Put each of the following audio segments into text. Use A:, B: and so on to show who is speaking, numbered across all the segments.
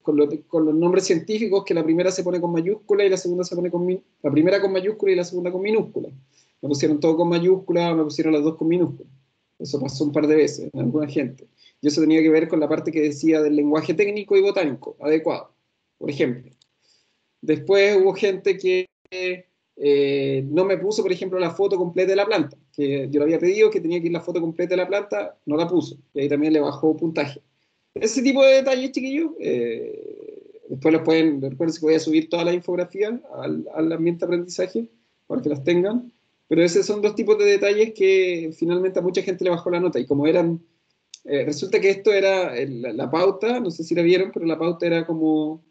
A: con los nombres científicos, que la primera se pone con mayúscula y la segunda se pone la primera con mayúscula y la segunda con minúscula. Me pusieron todo con mayúscula, me pusieron las dos con minúscula. Eso pasó un par de veces en alguna gente. Y eso tenía que ver con la parte que decía del lenguaje técnico y botánico adecuado, por ejemplo. Después hubo gente que no me puso, por ejemplo, la foto completa de la planta, que yo le había pedido que tenía que ir la foto completa de la planta, no la puso, y ahí también le bajó puntaje. Ese tipo de detalles, chiquillos, después recuerden que voy a subir toda la infografía al ambiente de aprendizaje para que las tengan, pero esos son dos tipos de detalles que finalmente a mucha gente le bajó la nota, y como eran, resulta que esto era la pauta, no sé si la vieron, pero la pauta era como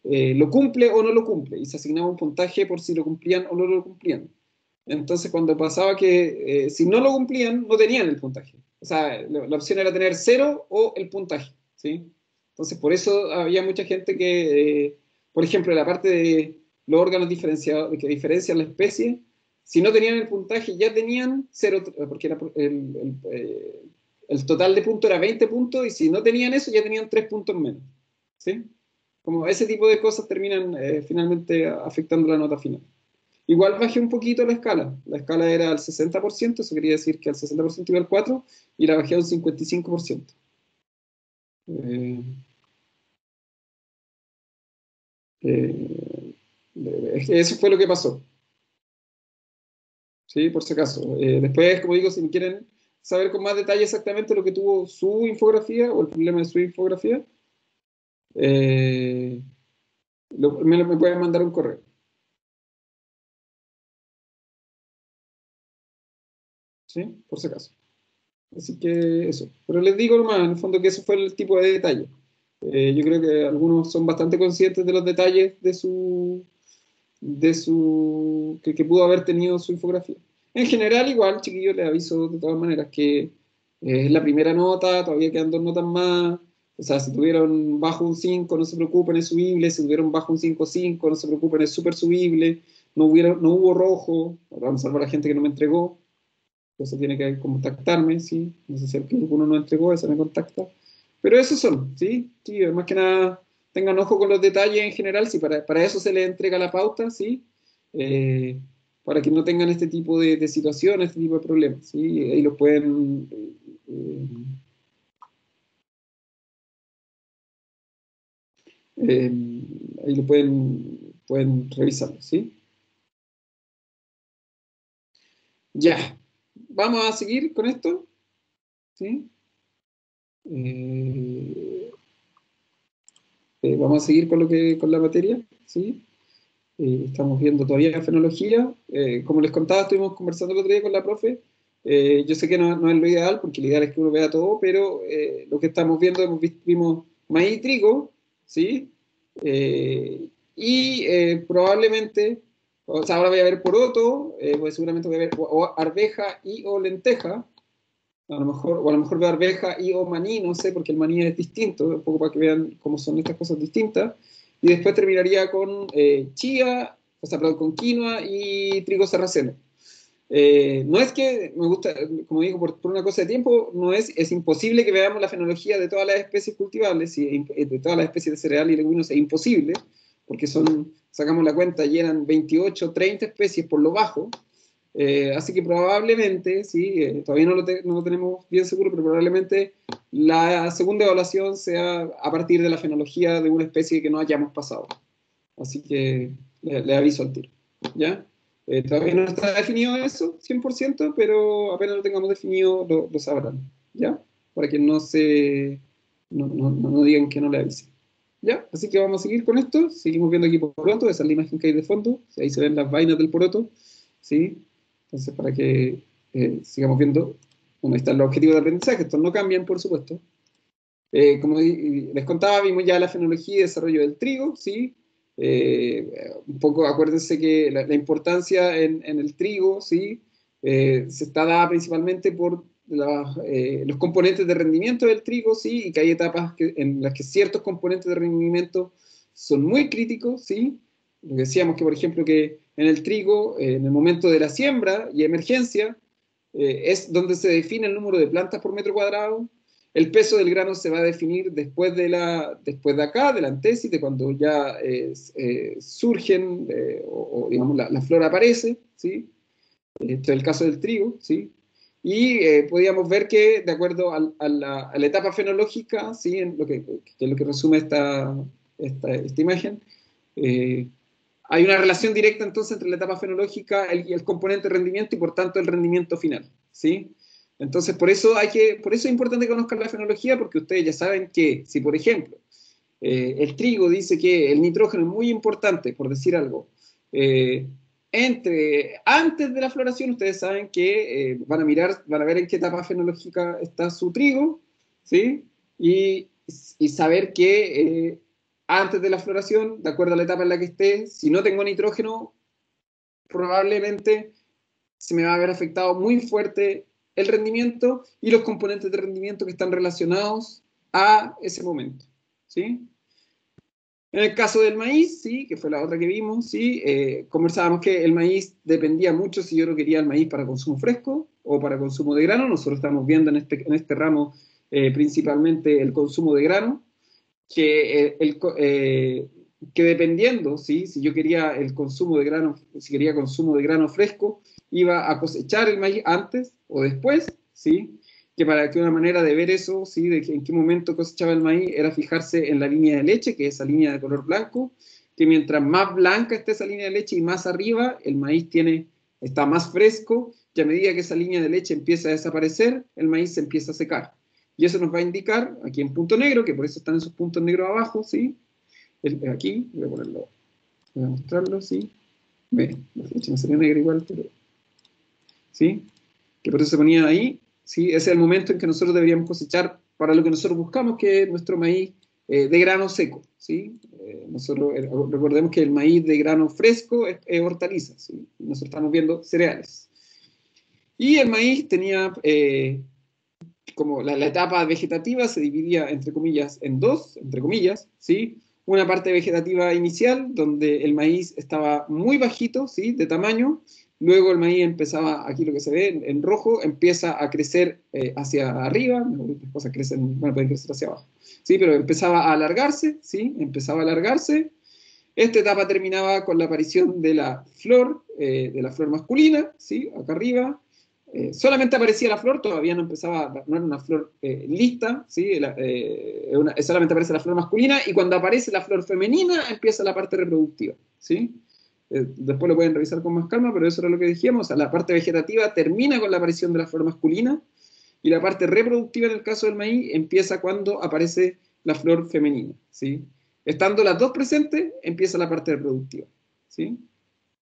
A: lo cumple o no lo cumple, y se asignaba un puntaje por si lo cumplían o no lo cumplían. Entonces, cuando pasaba que si no lo cumplían, no tenían el puntaje. O sea, la opción era tener cero o el puntaje, ¿sí? Entonces, por eso había mucha gente que, por ejemplo, en la parte de los órganos diferenciados, que diferencian la especie, si no tenían el puntaje, ya tenían cero, porque era el total de puntos era 20 puntos, y si no tenían eso, ya tenían 3 puntos menos, ¿sí? Como ese tipo de cosas terminan finalmente afectando la nota final. Igual bajé un poquito la escala. La escala era al 60%, eso quería decir que al 60% iba al 4, y la bajé a un 55%. Eh, eh, Eso fue lo que pasó, ¿sí? Por si acaso. Después, como digo, si me quieren saber con más detalle exactamente lo que tuvo su infografía o el problema de su infografía, eh, me pueden mandar un correo, ¿sí? Por si acaso. Así que eso. Pero les digo nomás, en el fondo, que eso fue el tipo de detalle. Yo creo que algunos son bastante conscientes de los detalles que pudo haber tenido su infografía. En general, igual, chiquillos, les aviso de todas maneras que es la primera nota, todavía quedan dos notas más. O sea, si tuvieron bajo un 5 no se preocupen, es subible. Si tuvieron bajo un 5,5, no se preocupen, es súper subible. No hubo rojo, vamos a salvar a la gente que no me entregó. Eso tiene que contactarme, ¿sí? No sé si alguno no entregó, esa me contacta. Pero esos son, ¿sí? Sí, más que nada, tengan ojo con los detalles en general, sí, para eso se les entrega la pauta, ¿sí? Eh, para que no tengan este tipo de situaciones, este tipo de problemas, ¿sí? Ahí lo pueden... eh, ahí lo pueden revisar, ¿sí? Ya, vamos a seguir con esto, ¿sí? Eh, Vamos a seguir con la materia, ¿sí? Estamos viendo todavía fenología. Como les contaba, estuvimos conversando el otro día con la profe. Yo sé que no es lo ideal, porque lo ideal es que uno vea todo, pero lo que estamos viendo, vimos maíz y trigo, ¿sí? Probablemente, o sea, ahora voy a ver poroto, pues seguramente voy a ver o arveja y o lenteja, o a lo mejor veo arveja y o maní, no sé, porque el maní es distinto, un poco para que vean cómo son estas cosas distintas. Y después terminaría con chía, o sea, perdón, con quinoa y trigo sarraceno. No es que me gusta, como digo, por una cosa de tiempo, es imposible que veamos la fenología de todas las especies cultivables, y de todas las especies de cereal y leguminos, es imposible, porque sacamos la cuenta y eran 28, 30 especies por lo bajo. Así que probablemente, sí, todavía no lo tenemos bien seguro, pero probablemente la segunda evaluación sea a partir de la fenología de una especie que no hayamos pasado. Así que le aviso al tiro, ¿ya? Todavía no está definido eso, 100%, pero apenas lo tengamos definido, lo sabrán, ¿ya? Para que no digan que no le avise. ¿Ya? Así que vamos a seguir con esto. Seguimos viendo aquí poroto, esa es la imagen que hay de fondo. Ahí se ven las vainas del poroto, ¿sí? Entonces, para que sigamos viendo, bueno, ahí están los objetivos de aprendizaje. Estos no cambian, por supuesto. Como les contaba, vimos ya la fenología y desarrollo del trigo, ¿sí? Un poco, acuérdense que la importancia en el trigo, ¿sí? Se está dada principalmente por los componentes de rendimiento del trigo, ¿sí? Y que hay etapas en las que ciertos componentes de rendimiento son muy críticos, ¿sí? Lo que decíamos que, por ejemplo, que en el trigo, en el momento de la siembra y emergencia, es donde se define el número de plantas por metro cuadrado. El peso del grano se va a definir después de acá, de la antesis, de cuando ya surgen, digamos, la flor aparece, ¿sí? Este es el caso del trigo, ¿sí? Y podíamos ver que, de acuerdo a la etapa fenológica, ¿sí? Que es lo que resume esta imagen, eh, hay una relación directa entonces entre la etapa fenológica y el componente rendimiento y por tanto el rendimiento final, ¿sí? Entonces por eso es importante que conozcan la fenología, porque ustedes ya saben que si por ejemplo el trigo dice que el nitrógeno es muy importante, por decir algo, eh, antes de la floración ustedes saben que van a ver en qué etapa fenológica está su trigo, ¿sí? Y saber que antes de la floración, de acuerdo a la etapa en la que esté, si no tengo nitrógeno, probablemente se me va a ver afectado muy fuerte el rendimiento y los componentes de rendimiento que están relacionados a ese momento, ¿sí? En el caso del maíz, sí, que fue la otra que vimos, sí, conversábamos que el maíz dependía mucho si yo lo quería el maíz para consumo fresco o para consumo de grano. Nosotros estamos viendo en este ramo principalmente el consumo de grano, que dependiendo, ¿sí? Si yo quería el consumo de grano, si quería consumo de grano fresco, iba a cosechar el maíz antes o después, ¿sí? Que una manera de ver eso, ¿sí? De que en qué momento cosechaba el maíz, era fijarse en la línea de leche, que es esa línea de color blanco, que mientras más blanca esté esa línea de leche y más arriba, el maíz está más fresco, y a medida que esa línea de leche empieza a desaparecer, el maíz se empieza a secar. Y eso nos va a indicar, aquí en punto negro, que por eso están esos puntos negros abajo, ¿sí? Aquí, voy a mostrarlo, ¿sí? Ve, la flecha me salió negra igual, pero, ¿sí? Que por eso se ponía ahí, ¿sí? Ese es el momento en que nosotros deberíamos cosechar para lo que nosotros buscamos, que es nuestro maíz de grano seco, ¿sí? Recordemos que el maíz de grano fresco es hortaliza, ¿sí? Nosotros estamos viendo cereales. Y el maíz tenía como la etapa vegetativa se dividía, entre comillas, en dos, entre comillas, ¿sí? Una parte vegetativa inicial, donde el maíz estaba muy bajito, ¿sí? De tamaño. Luego el maíz empezaba, aquí lo que se ve en rojo, empieza a crecer hacia arriba, las cosas crecen, bueno, pueden crecer hacia abajo, ¿sí? Pero empezaba a alargarse, ¿sí? Empezaba a alargarse. Esta etapa terminaba con la aparición de la flor masculina, ¿sí? Acá arriba, solamente aparecía la flor, todavía no no era una flor lista, ¿sí? Solamente aparece la flor masculina y cuando aparece la flor femenina empieza la parte reproductiva, ¿sí? Después lo pueden revisar con más calma, pero eso era lo que dijimos, o sea, la parte vegetativa termina con la aparición de la flor masculina y la parte reproductiva en el caso del maíz empieza cuando aparece la flor femenina, ¿sí? Estando las dos presentes, empieza la parte reproductiva, ¿sí?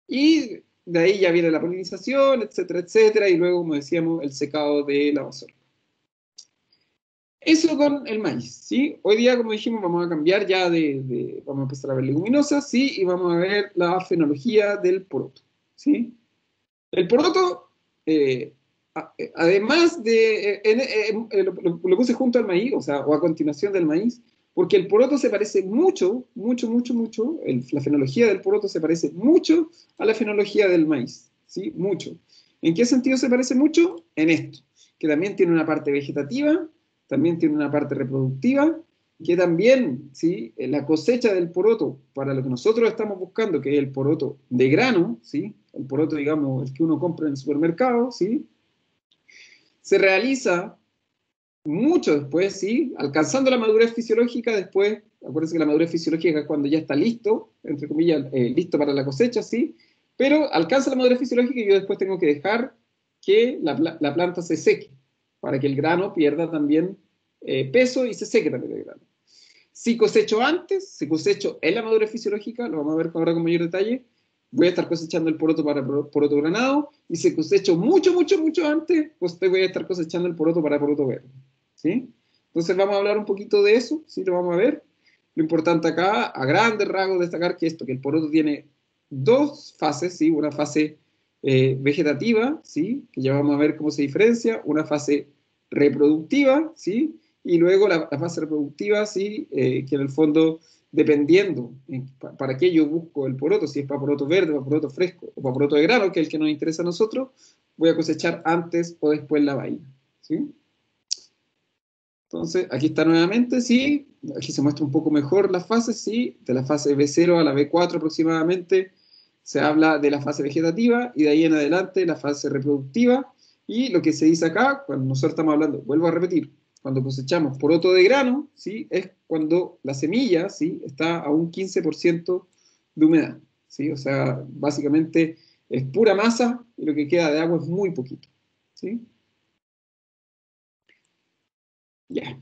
A: Y de ahí ya viene la polinización, etcétera, etcétera, y luego, como decíamos, el secado de la basura. Eso con el maíz, ¿sí? Hoy día, como dijimos, vamos a cambiar ya vamos a empezar a ver leguminosas, ¿sí? Y vamos a ver la fenología del poroto, ¿sí? El poroto, además lo puse junto al maíz, o a continuación del maíz, porque el poroto se parece mucho, mucho, mucho, mucho, la fenología del poroto se parece mucho a la fenología del maíz, ¿sí? Mucho. ¿En qué sentido se parece mucho? En esto, que también tiene una parte vegetativa, también tiene una parte reproductiva, que también, ¿sí? La cosecha del poroto, para lo que nosotros estamos buscando, que es el poroto de grano, ¿sí? El poroto, digamos, el que uno compra en el supermercado, ¿sí? Se realiza mucho después, ¿sí? Alcanzando la madurez fisiológica después, acuérdense que la madurez fisiológica es cuando ya está listo, entre comillas, listo para la cosecha, ¿sí? Pero alcanza la madurez fisiológica y yo después tengo que dejar que la planta se seque, para que el grano pierda también peso y se seque también el grano. Si cosecho antes, si cosecho en la madurez fisiológica, lo vamos a ver ahora con mayor detalle, voy a estar cosechando el poroto para poroto granado, y si cosecho mucho, mucho, mucho antes, pues voy a estar cosechando el poroto para poroto verde, ¿sí? Entonces vamos a hablar un poquito de eso, ¿sí? Lo vamos a ver. Lo importante acá, a grandes rasgos, destacar que el poroto tiene dos fases, ¿sí? Una fase vegetativa, ¿sí? Que ya vamos a ver cómo se diferencia, una fase reproductiva, ¿sí? Y luego la fase reproductiva, sí, que en el fondo, dependiendo para qué yo busco el poroto, si es para poroto verde, para poroto fresco o para poroto de grano, que es el que nos interesa a nosotros, voy a cosechar antes o después la vaina, ¿sí? Entonces, aquí está nuevamente, sí, aquí se muestra un poco mejor las fases, sí, de la fase B0 a la B4 aproximadamente, se habla de la fase vegetativa, y de ahí en adelante la fase reproductiva, y lo que se dice acá, cuando nosotros estamos hablando, vuelvo a repetir, cuando cosechamos poroto de grano, ¿sí? Es cuando la semilla, ¿sí? Está a un 15% de humedad, ¿sí? O sea, básicamente es pura masa, y lo que queda de agua es muy poquito, ¿sí? Ya.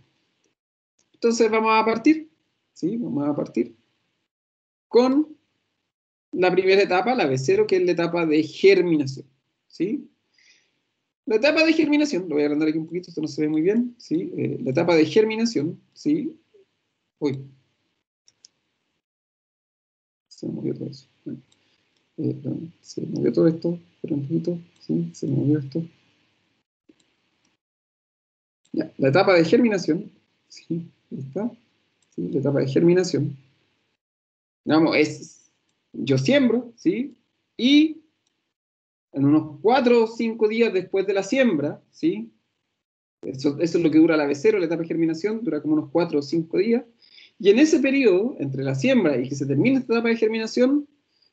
A: Entonces vamos a partir, ¿sí? Vamos a partir con la primera etapa, la B0, que es la etapa de germinación, ¿sí? La etapa de germinación, lo voy a agrandar aquí un poquito, esto no se ve muy bien, ¿sí? La etapa de germinación, ¿sí? Uy, se me movió todo eso. Bueno, perdón, se me movió todo esto, espera un poquito, ¿sí? Se me movió esto. Ya, la etapa de germinación, ¿sí? Ahí está, ¿sí? La etapa de germinación, digamos, es, yo siembro, ¿sí? Y en unos 4 o 5 días después de la siembra, ¿sí? Eso es lo que dura la B0, la etapa de germinación, dura como unos 4 o 5 días. Y en ese periodo, entre la siembra y que se termine esta etapa de germinación,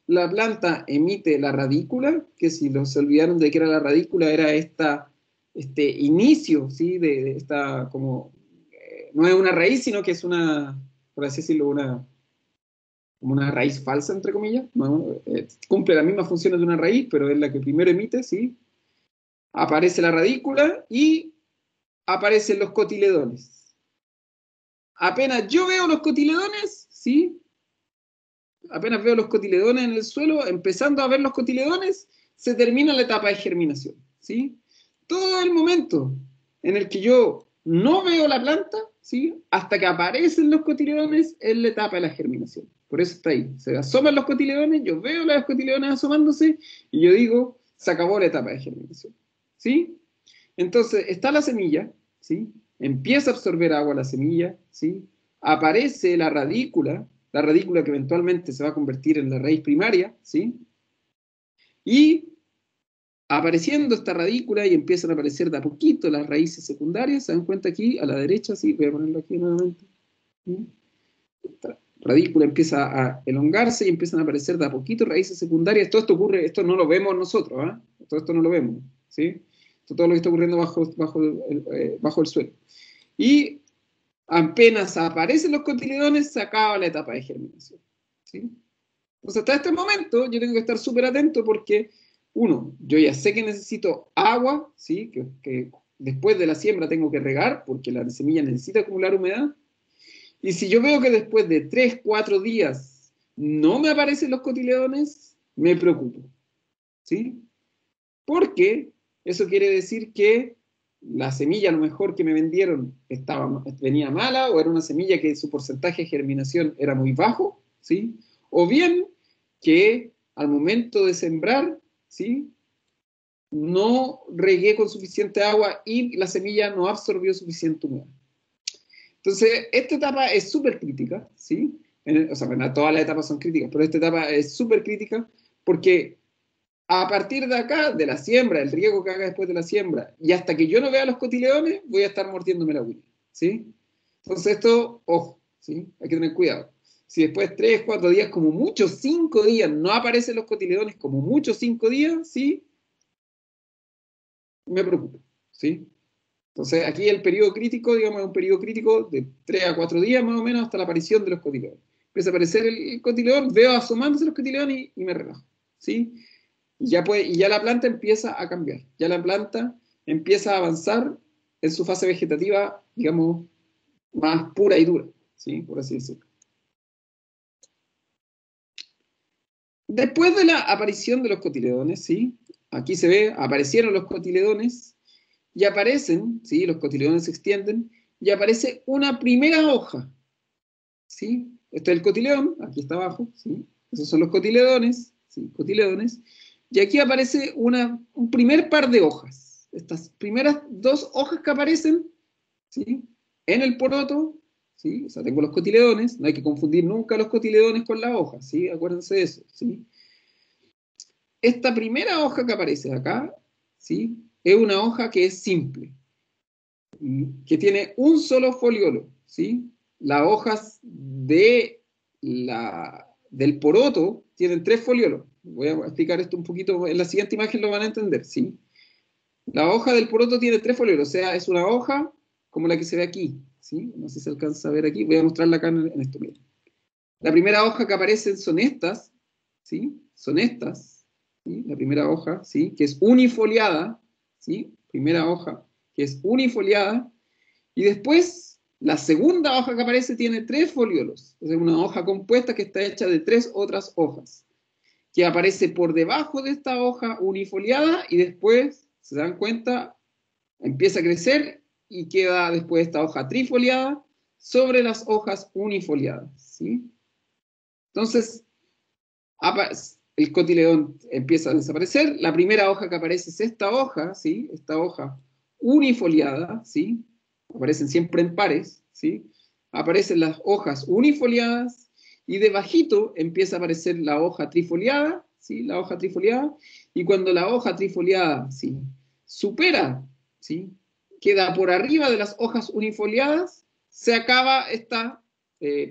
A: la planta emite la radícula, que si se olvidaron de qué era la radícula, era este inicio, ¿sí? De esta, como, no es una raíz, sino que es una, por así decirlo, como una raíz falsa, entre comillas. ¿No? Cumple las mismas funciones de una raíz, pero es la que primero emite, ¿sí? Aparece la radícula y aparecen los cotiledones. Apenas yo veo los cotiledones, ¿sí? Apenas veo los cotiledones en el suelo, empezando a ver los cotiledones, se termina la etapa de germinación, ¿sí? Todo el momento en el que yo no veo la planta, ¿sí? Hasta que aparecen los cotiledones, es la etapa de la germinación. Por eso está ahí. Se asoman los cotiledones, yo veo los cotiledones asomándose y yo digo, se acabó la etapa de germinación, ¿sí? Entonces, está la semilla, ¿sí? Empieza a absorber agua la semilla, ¿sí? Aparece la radícula que eventualmente se va a convertir en la raíz primaria, ¿sí? Y apareciendo esta radícula y empiezan a aparecer de a poquito las raíces secundarias, ¿se dan cuenta aquí a la derecha? Sí, voy a ponerlo aquí nuevamente. ¿Sí? Esta radícula empieza a elongarse y empiezan a aparecer de a poquito raíces secundarias. Todo esto ocurre, esto no lo vemos nosotros, ¿eh? Todo esto no lo vemos, ¿sí? Todo lo que está ocurriendo bajo el suelo. Y apenas aparecen los cotiledones, se acaba la etapa de germinación, ¿sí? Entonces, hasta este momento, yo tengo que estar súper atento porque, uno, yo ya sé que necesito agua, ¿sí? Que después de la siembra tengo que regar porque la semilla necesita acumular humedad. Y si yo veo que después de 3, 4 días no me aparecen los cotiledones, me preocupo, ¿sí? Porque eso quiere decir que la semilla a lo mejor que me vendieron venía mala o era una semilla que su porcentaje de germinación era muy bajo, ¿sí? O bien que al momento de sembrar, ¿sí? No regué con suficiente agua y la semilla no absorbió suficiente humedad. Entonces, esta etapa es súper crítica, ¿sí? O sea, bueno, todas las etapas son críticas, pero esta etapa es súper crítica porque a partir de acá, de la siembra, el riego que haga después de la siembra, y hasta que yo no vea los cotiledones, voy a estar mordiéndome la uña, ¿sí? Entonces esto, ojo, ¿sí? Hay que tener cuidado. Si después 3, 4 días, como mucho 5 días, no aparecen los cotiledones, como mucho 5 días, ¿sí? Me preocupo, ¿sí? Entonces aquí el periodo crítico, digamos, es un periodo crítico de 3 a 4 días más o menos hasta la aparición de los cotiledones. Empieza a aparecer el cotiledón, veo asomándose los cotiledones y me relajo, ¿sí? Y ya la planta empieza a cambiar, ya la planta empieza a avanzar en su fase vegetativa, digamos, más pura y dura, ¿sí? Por así decirlo. Después de la aparición de los cotiledones, ¿sí? Aquí se ve, aparecieron los cotiledones y aparecen, ¿sí? Los cotiledones se extienden y aparece una primera hoja, ¿sí? Este es el cotiledón, aquí está abajo, ¿sí? Esos son los cotiledones, ¿sí? Cotiledones. Y aquí aparece un primer par de hojas. Estas primeras 2 hojas que aparecen, ¿sí? En el poroto, ¿sí? O sea, tengo los cotiledones, no hay que confundir nunca los cotiledones con la hoja, ¿sí? Acuérdense de eso, ¿sí? Esta primera hoja que aparece acá, ¿sí? Es una hoja que es simple. que tiene un solo foliolo, ¿sí? Las hojas del poroto tienen 3 foliolos. Voy a explicar esto un poquito, en la siguiente imagen lo van a entender, ¿sí? La hoja del poroto tiene 3 foliolos, o sea, es una hoja como la que se ve aquí, ¿sí? No sé si se alcanza a ver aquí, voy a mostrarla acá en esto. Mira. La primera hoja que aparecen son estas, ¿sí? Son estas, ¿sí? La primera hoja, ¿sí? Que es unifoliada, ¿sí? Primera hoja, que es unifoliada, y después la segunda hoja que aparece tiene 3 foliolos, es una hoja compuesta que está hecha de 3 otras hojas, que aparece por debajo de esta hoja unifoliada y después, se dan cuenta, empieza a crecer y queda después esta hoja trifoliada sobre las hojas unifoliadas, ¿sí? Entonces, el cotiledón empieza a desaparecer. La primera hoja que aparece es esta hoja, ¿sí? Esta hoja unifoliada, ¿sí? Aparecen siempre en pares, ¿sí? Aparecen las hojas unifoliadas y debajito empieza a aparecer la hoja trifoliada, ¿sí? La hoja trifoliada. Y cuando la hoja trifoliada, ¿sí? Supera, ¿sí? Queda por arriba de las hojas unifoliadas, se acaba esta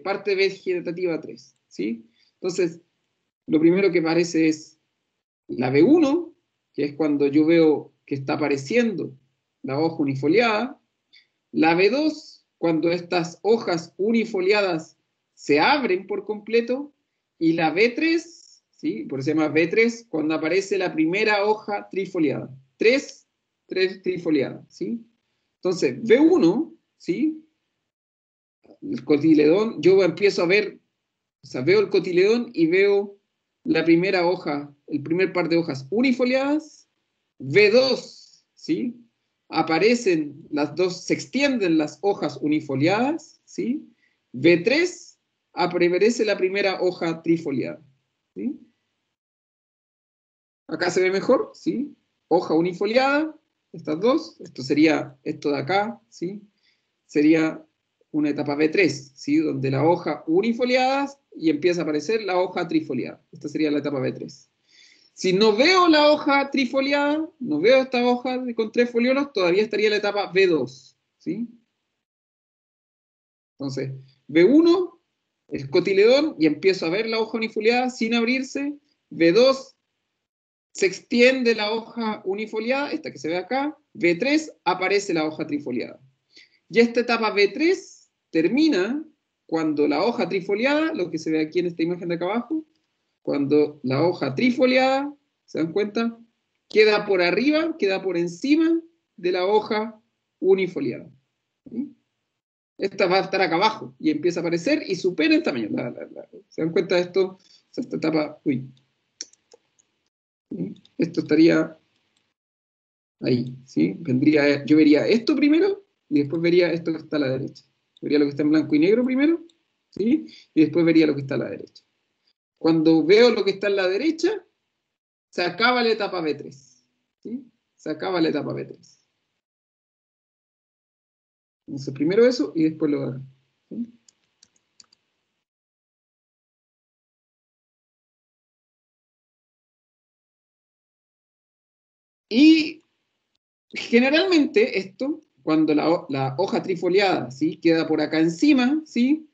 A: parte vegetativa 3, ¿sí? Entonces, lo primero que aparece es la B1, que es cuando yo veo que está apareciendo la hoja unifoliada. La B2, cuando estas hojas unifoliadas se abren por completo. Y la B3, ¿sí? Por eso se llama B3, cuando aparece la primera hoja trifoliada. Tres trifoliadas, ¿sí? Entonces, B1, ¿sí? El cotiledón, yo empiezo a ver, o sea, veo el cotiledón y veo la primera hoja, el primer par de hojas unifoliadas. V2, ¿sí? Aparecen las dos, se extienden las hojas unifoliadas, ¿sí? V3, aparece la primera hoja trifoliada, ¿sí? Acá se ve mejor, ¿sí? Hoja unifoliada, estas dos, esto sería esto de acá, ¿sí? Sería una etapa B3, ¿sí? Donde la hoja unifoliada y empieza a aparecer la hoja trifoliada. Esta sería la etapa B3. Si no veo la hoja trifoliada, no veo esta hoja con 3 foliolos, todavía estaría en la etapa B2, ¿sí? Entonces, B1, el cotiledón, y empiezo a ver la hoja unifoliada sin abrirse. B2, se extiende la hoja unifoliada, esta que se ve acá. B3, aparece la hoja trifoliada. Y esta etapa B3 termina cuando la hoja trifoliada, lo que se ve aquí en esta imagen de acá abajo, cuando la hoja trifoliada, ¿se dan cuenta? Queda por arriba, queda por encima de la hoja unifoliada. ¿Sí? Esta va a estar acá abajo y empieza a aparecer y supera el tamaño. ¿Se dan cuenta de esto? Esta etapa, uy, ¿sí? Esto estaría ahí, ¿sí? Yo vería esto primero y después vería esto que está a la derecha. Vería lo que está en blanco y negro primero, ¿sí? Y después vería lo que está a la derecha. Cuando veo lo que está a la derecha, se acaba la etapa B3, ¿sí? Se acaba la etapa B3. Entonces, primero eso y después lo hago, ¿sí? Y generalmente esto, cuando la hoja trifoliada, ¿sí? Queda por acá encima, ¿sí?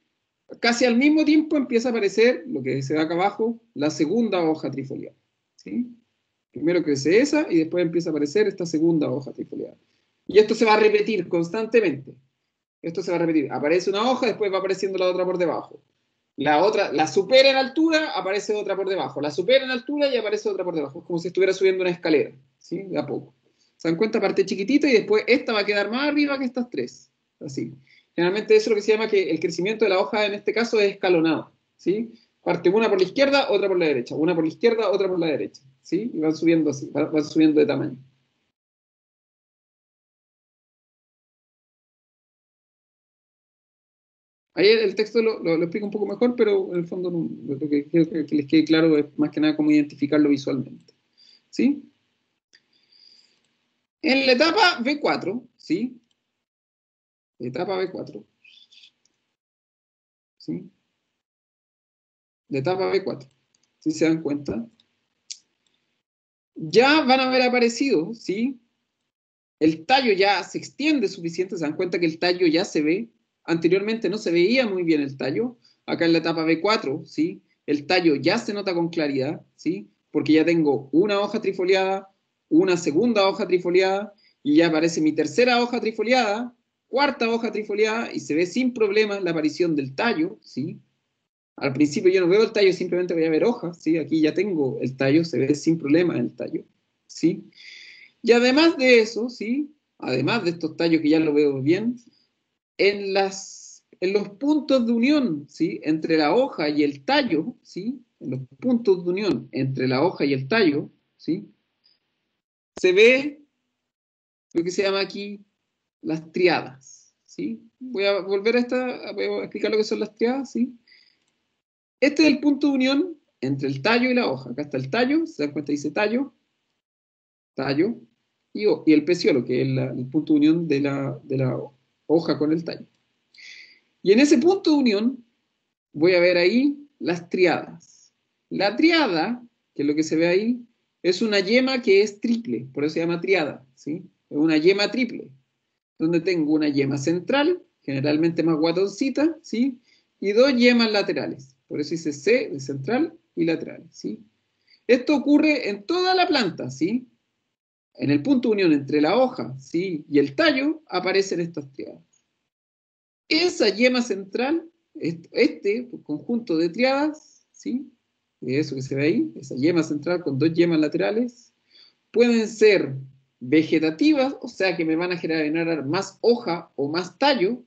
A: Casi al mismo tiempo empieza a aparecer, lo que se ve acá abajo, la segunda hoja trifoliada, ¿sí? Primero crece esa y después empieza a aparecer esta segunda hoja trifoliada. Y esto se va a repetir constantemente. Esto se va a repetir. Aparece una hoja, después va apareciendo la otra por debajo. La otra, la supera en altura, aparece otra por debajo. La supera en altura y aparece otra por debajo. Es como si estuviera subiendo una escalera, ¿sí? De a poco. Se dan cuenta, parte chiquitita y después esta va a quedar más arriba que estas tres. Así. Generalmente eso es lo que se llama que el crecimiento de la hoja en este caso es escalonado, ¿sí? Parte una por la izquierda, otra por la derecha. Una por la izquierda, otra por la derecha, ¿sí? Y van subiendo así, van subiendo de tamaño. Ahí el texto lo explica un poco mejor, pero en el fondo lo que quiero que les quede claro es más que nada cómo identificarlo visualmente, ¿sí? En la etapa B4, ¿sí? Etapa B4, ¿sí? La etapa B4, si se dan cuenta, ya van a haber aparecido, ¿sí? el tallo ya se extiende suficiente, se dan cuenta que el tallo ya se ve. Anteriormente no se veía muy bien el tallo. Acá en la etapa B4, ¿sí? El tallo ya se nota con claridad, ¿sí? Porque ya tengo una hoja trifoliada, una segunda hoja trifoliada, y ya aparece mi tercera hoja trifoliada, cuarta hoja trifoliada, y se ve sin problema la aparición del tallo, ¿sí? Al principio yo no veo el tallo, simplemente voy a ver hojas, ¿sí? Aquí ya tengo el tallo, se ve sin problema el tallo, ¿sí? Y además de eso, ¿sí? Además de estos tallos que ya lo veo bien, en los puntos de unión, ¿sí? Entre la hoja y el tallo, ¿sí? En los puntos de unión entre la hoja y el tallo, ¿sí? Se ve lo que se llama aquí las triadas, ¿sí? Voy a volver voy a explicar lo que son las triadas, ¿sí? Este es el punto de unión entre el tallo y la hoja. Acá está el tallo, se dan cuenta, dice tallo, tallo, y el peciolo, que es el punto de unión de la hoja con el tallo. Y en ese punto de unión voy a ver ahí las triadas. La triada, que es lo que se ve ahí, es una yema que es triple, por eso se llama triada, ¿sí? Es una yema triple, donde tengo una yema central, generalmente más guatoncita, ¿sí? Y dos yemas laterales, por eso dice C de central y lateral, ¿sí? Esto ocurre en toda la planta, ¿sí? En el punto de unión entre la hoja, ¿sí? Y el tallo aparecen estas triadas. Esa yema central, este conjunto de triadas, ¿sí? Eso que se ve ahí, esa yema central con dos yemas laterales, pueden ser vegetativas, o sea que me van a generar más hoja o más tallo,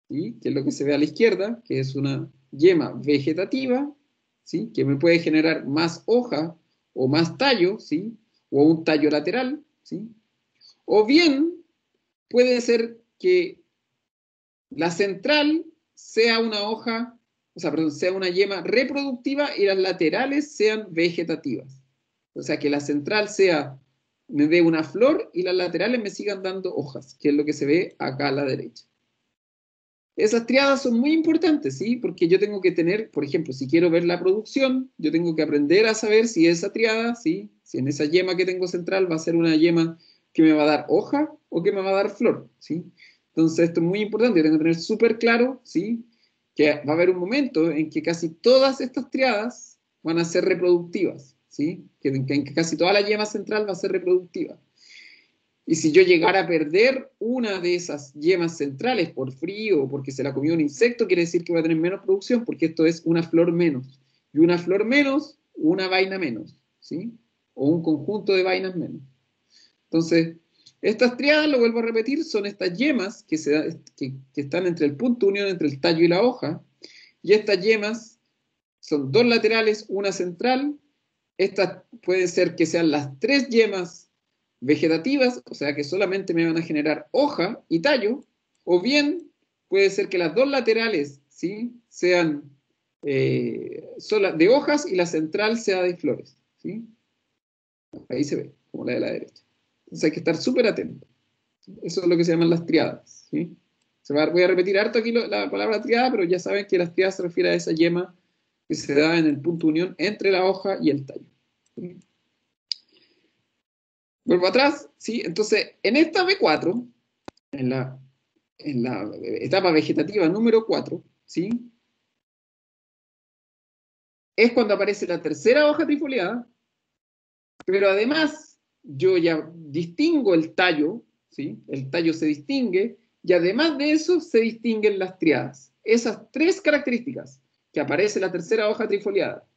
A: ¿sí? Que es lo que se ve a la izquierda, que es una yema vegetativa, ¿sí? Que me puede generar más hoja o más tallo, ¿sí? O un tallo lateral, ¿sí? O bien puede ser que la central sea una hoja, o sea, perdón, sea una yema reproductiva y las laterales sean vegetativas. O sea, que la central me dé una flor y las laterales me sigan dando hojas, que es lo que se ve acá a la derecha. Esas triadas son muy importantes, ¿sí? Porque yo tengo que tener, por ejemplo, si quiero ver la producción, yo tengo que aprender a saber si esa triada, ¿sí? Si en esa yema que tengo central va a ser una yema que me va a dar hoja o que me va a dar flor, ¿sí? Entonces esto es muy importante, yo tengo que tener súper claro, ¿sí? Que va a haber un momento en que casi todas estas triadas van a ser reproductivas, ¿sí? En que casi toda la yema central va a ser reproductiva. Y si yo llegara a perder una de esas yemas centrales por frío o porque se la comió un insecto, quiere decir que va a tener menos producción, porque esto es una flor menos. Y una flor menos, una vaina menos, ¿sí? O un conjunto de vainas menos. Entonces, estas triadas, lo vuelvo a repetir, son estas yemas que están entre el punto de unión entre el tallo y la hoja. Y estas yemas son dos laterales, una central. Estas pueden ser que sean las tres yemas vegetativas, o sea que solamente me van a generar hoja y tallo, o bien puede ser que las dos laterales, ¿sí? Sean de hojas y la central sea de flores, ¿sí? Ahí se ve, como la de la derecha. Entonces hay que estar súper atento. Eso es lo que se llaman las triadas, ¿sí? Voy a repetir harto aquí la palabra triada, pero ya saben que las triadas se refiere a esa yema que se da en el punto de unión entre la hoja y el tallo, ¿sí? Vuelvo atrás, ¿sí? Entonces, en esta B4, en la etapa vegetativa número 4, ¿sí? Es cuando aparece la tercera hoja trifoliada, pero además yo ya distingo el tallo, ¿sí? El tallo se distingue, y además de eso se distinguen las triadas. Esas tres características, que aparece la tercera hoja trifoliada,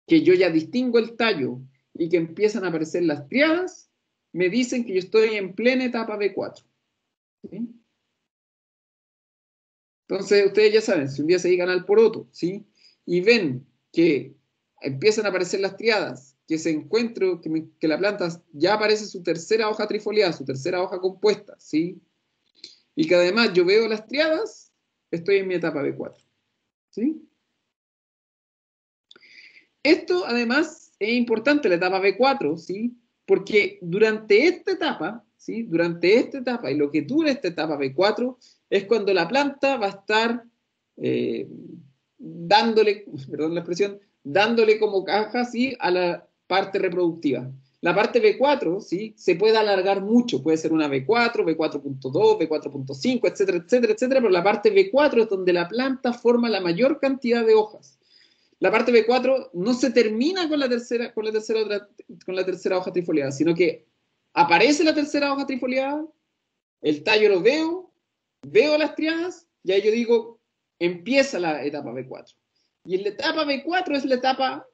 A: que yo ya distingo el tallo y que empiezan a aparecer las triadas, me dicen que yo estoy en plena etapa B4. ¿Sí? Entonces, ustedes ya saben, si un día se dedican al poroto, ¿sí? Y ven que empiezan a aparecer las triadas, que se encuentro, que la planta ya aparece su tercera hoja trifoliada, su tercera hoja compuesta, ¿sí? Y que además yo veo las triadas, estoy en mi etapa B4, ¿sí? Esto además es importante, la etapa B4, ¿sí? Porque durante esta etapa, ¿sí? Durante esta etapa y lo que dura esta etapa B4 es cuando la planta va a estar dándole, perdón la expresión, dándole como caja, ¿sí? A la parte reproductiva. La parte B4, ¿sí? Se puede alargar mucho, puede ser una B4, B4.2, B4.5, etcétera, etcétera, etcétera, pero la parte B4 es donde la planta forma la mayor cantidad de hojas. La parte B4 no se termina con la tercera hoja trifoliada, sino que aparece la tercera hoja trifoliada, el tallo lo veo las triadas, y ahí yo digo, empieza la etapa B4. Y en la etapa B4 es la etapa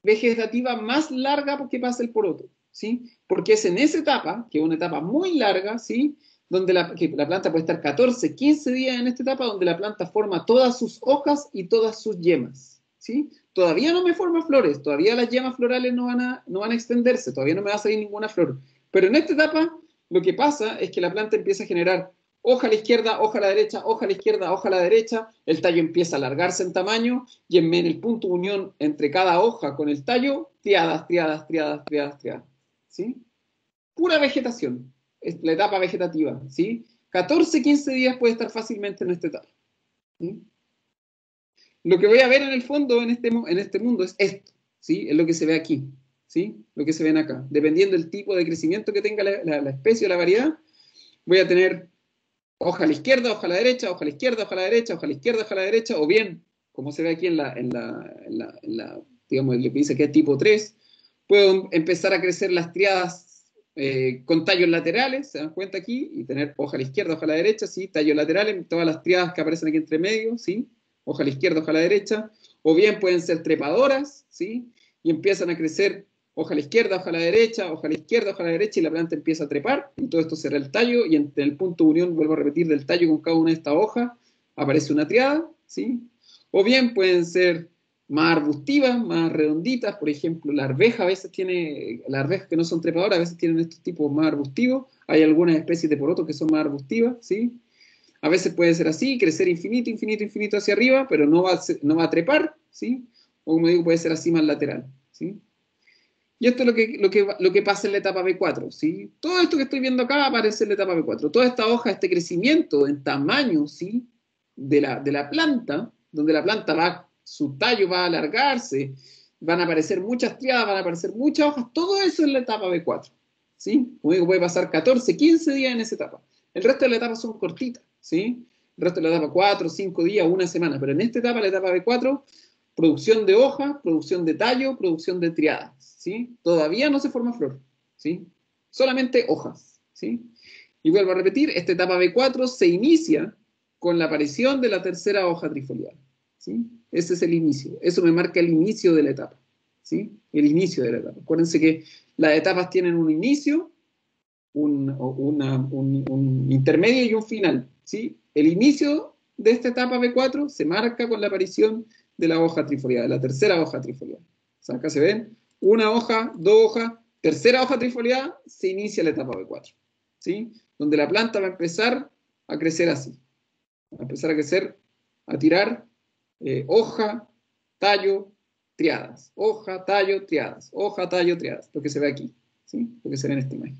A: vegetativa más larga que pasa el poroto, ¿sí? Porque es en esa etapa, que es una etapa muy larga, ¿sí? Donde la planta puede estar 14, 15 días en esta etapa, donde la planta forma todas sus hojas y todas sus yemas, ¿sí? Todavía no me forma flores, todavía las yemas florales no van a extenderse, todavía no me va a salir ninguna flor. Pero en esta etapa, lo que pasa es que la planta empieza a generar hoja a la izquierda, hoja a la derecha, hoja a la izquierda, hoja a la derecha, el tallo empieza a alargarse en tamaño y en el punto de unión entre cada hoja con el tallo, triadas, triadas, triadas, triadas, triadas, ¿sí? Pura vegetación, es la etapa vegetativa, ¿sí? 14, 15 días puede estar fácilmente en esta etapa, ¿sí? Lo que voy a ver en el fondo en este mundo es esto, ¿sí? Es lo que se ve aquí, ¿sí? Lo que se ven acá. Dependiendo del tipo de crecimiento que tenga la especie o la variedad, voy a tener hoja a la izquierda, hoja a la derecha, hoja a la izquierda, hoja a la derecha, hoja a la izquierda, hoja a la derecha, o bien, como se ve aquí digamos, lo que dice que es tipo 3, puedo empezar a crecer las triadas con tallos laterales, se dan cuenta aquí, y tener hoja a la izquierda, hoja a la derecha, ¿sí? Tallos laterales, todas las triadas que aparecen aquí entre medio, ¿sí? Hoja a la izquierda, hoja a la derecha, o bien pueden ser trepadoras, ¿sí? Y empiezan a crecer hoja a la izquierda, hoja a la derecha, hoja a la izquierda, hoja a la derecha, y la planta empieza a trepar, y todo esto será el tallo, y en el punto de unión, vuelvo a repetir, del tallo con cada una de estas hojas, aparece una triada, ¿sí? O bien pueden ser más arbustivas, más redonditas, por ejemplo, la arveja a veces tiene, las arvejas que no son trepadoras, a veces tienen estos tipos más arbustivos, hay algunas especies de porotos que son más arbustivas, ¿sí? A veces puede ser así, crecer infinito, infinito, infinito hacia arriba, pero no va a trepar, ¿sí? O como digo, puede ser así más lateral, ¿sí? Y esto es lo que pasa en la etapa B4, ¿sí? Todo esto que estoy viendo acá aparece en la etapa B4. Toda esta hoja, este crecimiento en tamaño, ¿sí? De la planta, donde la planta su tallo va a alargarse, van a aparecer muchas triadas, van a aparecer muchas hojas, todo eso en la etapa B4, ¿sí? Como digo, puede pasar 14, 15 días en esa etapa. El resto de la etapa son cortitas, ¿sí? El resto de la etapa 4, 5 días, una semana, pero en esta etapa, la etapa B4, producción de hoja, producción de tallo, producción de triadas, ¿sí? Todavía no se forma flor, ¿sí? Solamente hojas, ¿sí? Y vuelvo a repetir, esta etapa B4 se inicia con la aparición de la tercera hoja trifoliada, ¿sí? Ese es el inicio, eso me marca el inicio de la etapa, ¿sí? El inicio de la etapa. Acuérdense que las etapas tienen un inicio, un intermedio y un final, ¿sí? El inicio de esta etapa B4 se marca con la aparición de la hoja trifoliada, de la tercera hoja trifoliada. O sea, acá se ven una hoja, dos hojas, tercera hoja trifoliada, se inicia la etapa B4, ¿sí? Donde la planta va a empezar a crecer así, va a empezar a crecer, a tirar hoja, tallo, triadas, hoja, tallo, triadas, hoja, tallo, triadas, lo que se ve aquí, ¿sí? Lo que se ve en esta imagen.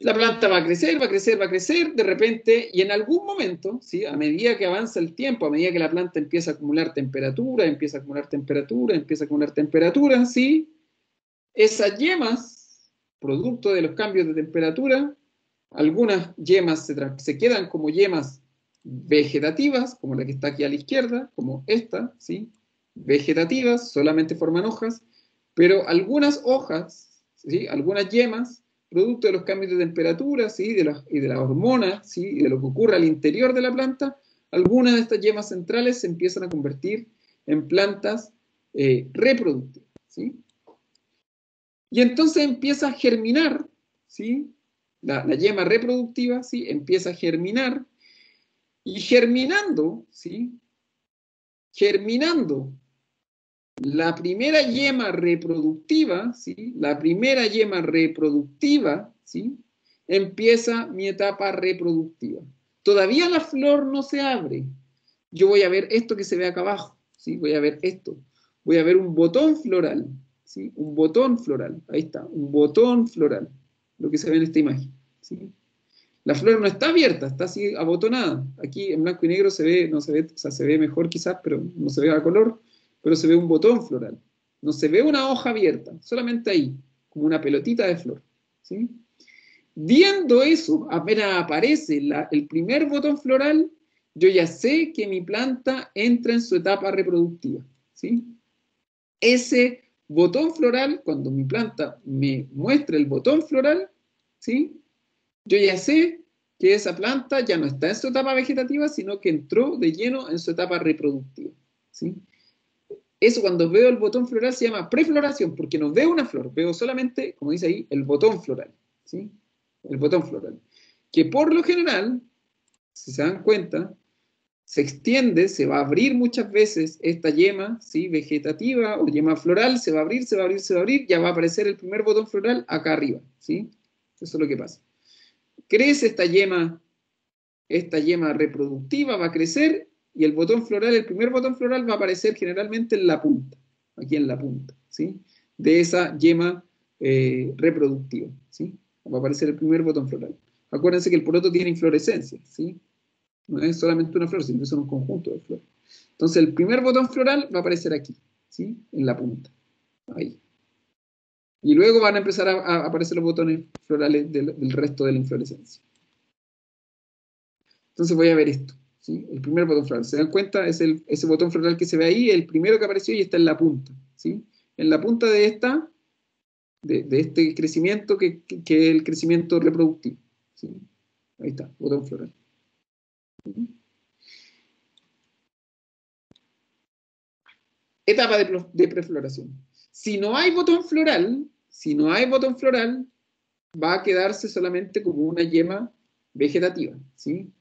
A: La planta va a crecer, va a crecer, va a crecer, de repente, y en algún momento, ¿sí? A medida que avanza el tiempo, a medida que la planta empieza a acumular temperatura, empieza a acumular temperatura, empieza a acumular temperatura, ¿sí? Esas yemas, producto de los cambios de temperatura, algunas yemas se quedan como yemas vegetativas, como la que está aquí a la izquierda, como esta, ¿sí? Vegetativas, solamente forman hojas, pero algunas hojas, ¿sí? Algunas yemas, producto de los cambios de temperatura, ¿sí? Y de las hormonas, ¿sí? Y de lo que ocurre al interior de la planta, algunas de estas yemas centrales se empiezan a convertir en plantas reproductivas, ¿sí? Y entonces empieza a germinar, ¿sí? La yema reproductiva, ¿sí? Empieza a germinar, y germinando, ¿sí? Germinando la primera yema reproductiva, ¿sí? La primera yema reproductiva, ¿sí? Empieza mi etapa reproductiva. Todavía la flor no se abre. Yo voy a ver esto que se ve acá abajo, ¿sí? Voy a ver esto. Voy a ver un botón floral, ¿sí? Un botón floral. Ahí está, un botón floral. Lo que se ve en esta imagen, ¿sí? La flor no está abierta, está así abotonada. Aquí en blanco y negro se ve, no se ve, o sea, se ve mejor quizás, pero no se ve a color, pero se ve un botón floral, No se ve una hoja abierta, solamente ahí, como una pelotita de flor, ¿sí? Viendo eso, apenas aparece el primer botón floral, yo ya sé que mi planta entra en su etapa reproductiva, ¿sí? Ese botón floral, cuando mi planta me muestra el botón floral, ¿sí? Yo ya sé que esa planta ya no está en su etapa vegetativa, sino que entró de lleno en su etapa reproductiva, ¿sí? Eso cuando veo el botón floral se llama prefloración, porque no veo una flor, veo solamente, como dice ahí, el botón floral, ¿sí? El botón floral. Que por lo general, si se dan cuenta, se extiende, se va a abrir muchas veces esta yema, ¿sí? Vegetativa o yema floral, se va a abrir, se va a abrir, se va a abrir, ya va a aparecer el primer botón floral acá arriba, ¿sí? Eso es lo que pasa. Crece esta yema reproductiva va a crecer y el botón floral, el primer botón floral va a aparecer generalmente en la punta, aquí en la punta, ¿sí? De esa yema reproductiva, ¿sí? Va a aparecer el primer botón floral. Acuérdense que el poroto tiene inflorescencia, ¿sí? No es solamente una flor, sino que son un conjunto de flores. Entonces el primer botón floral va a aparecer aquí, ¿sí? En la punta, ahí. Y luego van a empezar a aparecer los botones florales del resto de la inflorescencia. Entonces voy a ver esto, ¿sí? El primer botón floral. ¿Se dan cuenta? Es ese botón floral que se ve ahí, el primero que apareció y está en la punta, ¿sí? En la punta de este crecimiento que es el crecimiento reproductivo, ¿sí? Ahí está, botón floral. Etapa de prefloración. Si no hay botón floral, va a quedarse solamente como una yema vegetativa, ¿sí?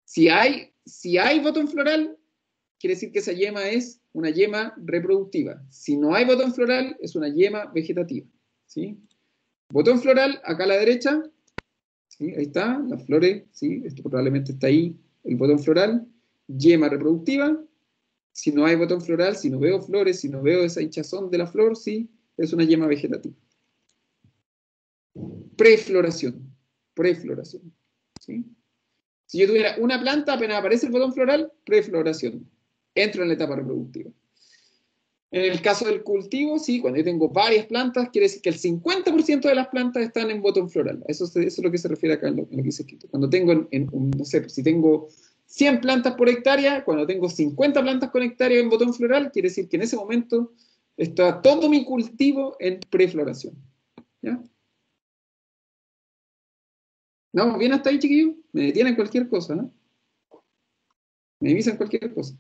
A: Si hay botón floral, quiere decir que esa yema es una yema reproductiva. Si no hay botón floral, es una yema vegetativa, ¿sí? Botón floral, acá a la derecha, ¿sí? Ahí está, las flores, ¿sí? Esto probablemente está ahí, el botón floral, yema reproductiva. Si no hay botón floral, si no veo flores, si no veo esa hinchazón de la flor, sí, es una yema vegetativa. Prefloración, ¿sí? Si yo tuviera una planta, apenas aparece el botón floral, prefloración. Entro en la etapa reproductiva. En el caso del cultivo, sí, cuando yo tengo varias plantas, quiere decir que el 50% de las plantas están en botón floral. Eso es lo que se refiere acá en lo que dice escrito. Cuando tengo, no sé, si tengo 100 plantas por hectárea, cuando tengo 50 plantas con hectárea en botón floral, quiere decir que en ese momento está todo mi cultivo en prefloración. ¿Ya? ¿Vamos bien hasta ahí, chiquillos? Me detienen cualquier cosa, ¿no? Me avisan cualquier cosa.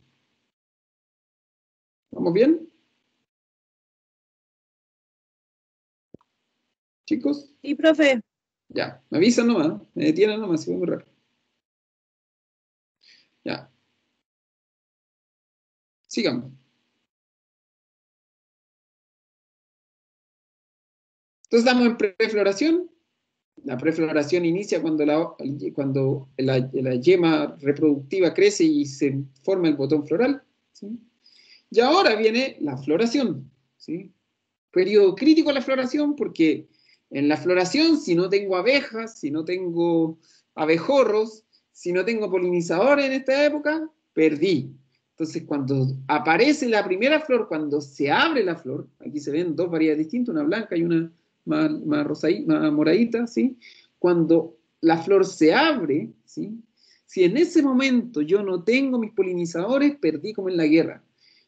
A: ¿Vamos bien? ¿Chicos?
B: Sí, profe.
A: Ya, me avisan nomás, ¿no? Me detienen nomás, si voy muy rápido. Ya, sigamos. Entonces estamos en prefloración. La prefloración inicia cuando la yema reproductiva crece y se forma el botón floral, ¿sí? Y ahora viene la floración, ¿sí? Periodo crítico de la floración porque en la floración, si no tengo abejas, si no tengo abejorros, si no tengo polinizadores en esta época, perdí. Entonces, cuando aparece la primera flor, cuando se abre la flor, aquí se ven dos variedades distintas, una blanca y una más rosadita, más moradita, ¿sí? Cuando la flor se abre, ¿sí? Si en ese momento yo no tengo mis polinizadores, perdí como en la guerra.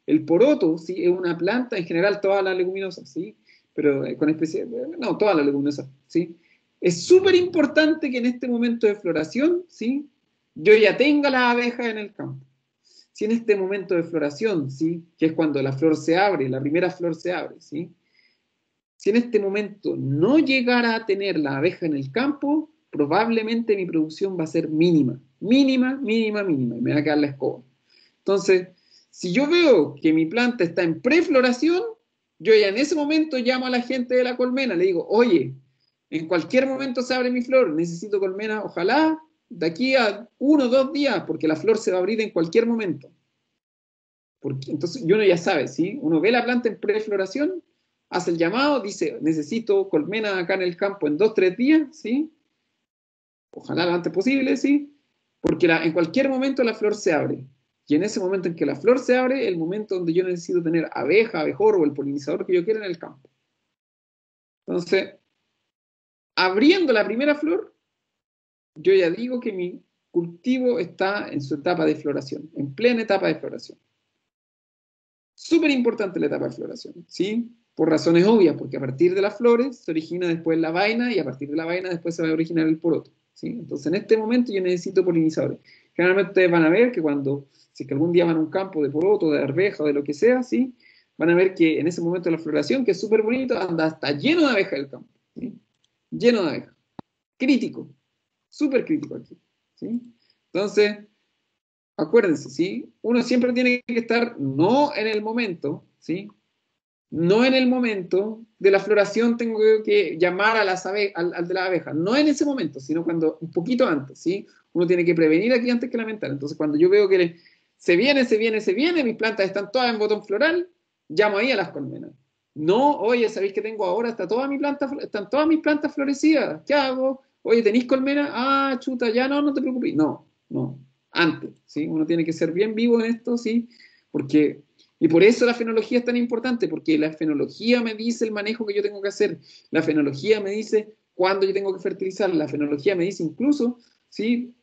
A: El poroto, ¿sí? Es una planta, en general todas las leguminosas, ¿sí? Pero con especie, no, todas las leguminosas, ¿sí? Es súper importante que en este momento de floración, ¿sí? Yo ya tenga las abejas en el campo. Si en este momento de floración, ¿sí? Que es cuando la flor se abre, la primera flor se abre, ¿sí? Si en este momento no llegara a tener la abeja en el campo, probablemente mi producción va a ser mínima, mínima, mínima, mínima, y me va a quedar la escoba. Entonces, si yo veo que mi planta está en prefloración, yo ya en ese momento llamo a la gente de la colmena, le digo, oye, en cualquier momento se abre mi flor, necesito colmena, ojalá de aquí a 1 o 2 días, porque la flor se va a abrir en cualquier momento. Porque, entonces, uno ya sabe, ¿sí? Uno ve la planta en prefloración, hace el llamado, dice, necesito colmena acá en el campo en 2 o 3 días, ¿sí? Ojalá lo antes posible, ¿sí? Porque en cualquier momento la flor se abre. Y en ese momento en que la flor se abre, el momento donde yo necesito tener abeja, abejorro o el polinizador que yo quiera en el campo. Entonces, abriendo la primera flor, yo ya digo que mi cultivo está en su etapa de floración, en plena etapa de floración. Súper importante la etapa de floración, ¿sí? Por razones obvias, porque a partir de las flores se origina después la vaina y a partir de la vaina después se va a originar el poroto, ¿sí? Entonces en este momento yo necesito polinizadores. Generalmente ustedes van a ver que cuando, si es que algún día van a un campo de poroto, de arveja o de lo que sea, ¿sí? Van a ver que en ese momento de la floración, que es súper bonito, anda hasta lleno de abejas el campo, ¿sí? Lleno de abejas. Crítico, súper crítico aquí, ¿sí? Entonces, acuérdense, ¿sí? Uno siempre tiene que estar no en el momento, ¿sí? No en el momento de la floración tengo que llamar a las al de la abeja, no en ese momento, sino cuando un poquito antes, ¿sí? Uno tiene que prevenir aquí antes que lamentar. Entonces, cuando yo veo que se viene, mis plantas están todas en botón floral, llamo ahí a las colmenas. No, oye, ¿sabéis que tengo ahora? Están todas mis plantas florecidas. ¿Qué hago? Oye, ¿tenéis colmena? Ah, chuta, ya no te preocupes. No, no, antes, ¿sí? Uno tiene que ser bien vivo en esto, ¿sí? Porque y por eso la fenología es tan importante, porque la fenología me dice el manejo que yo tengo que hacer, la fenología me dice cuándo yo tengo que fertilizar, la fenología me dice incluso, ¿sí?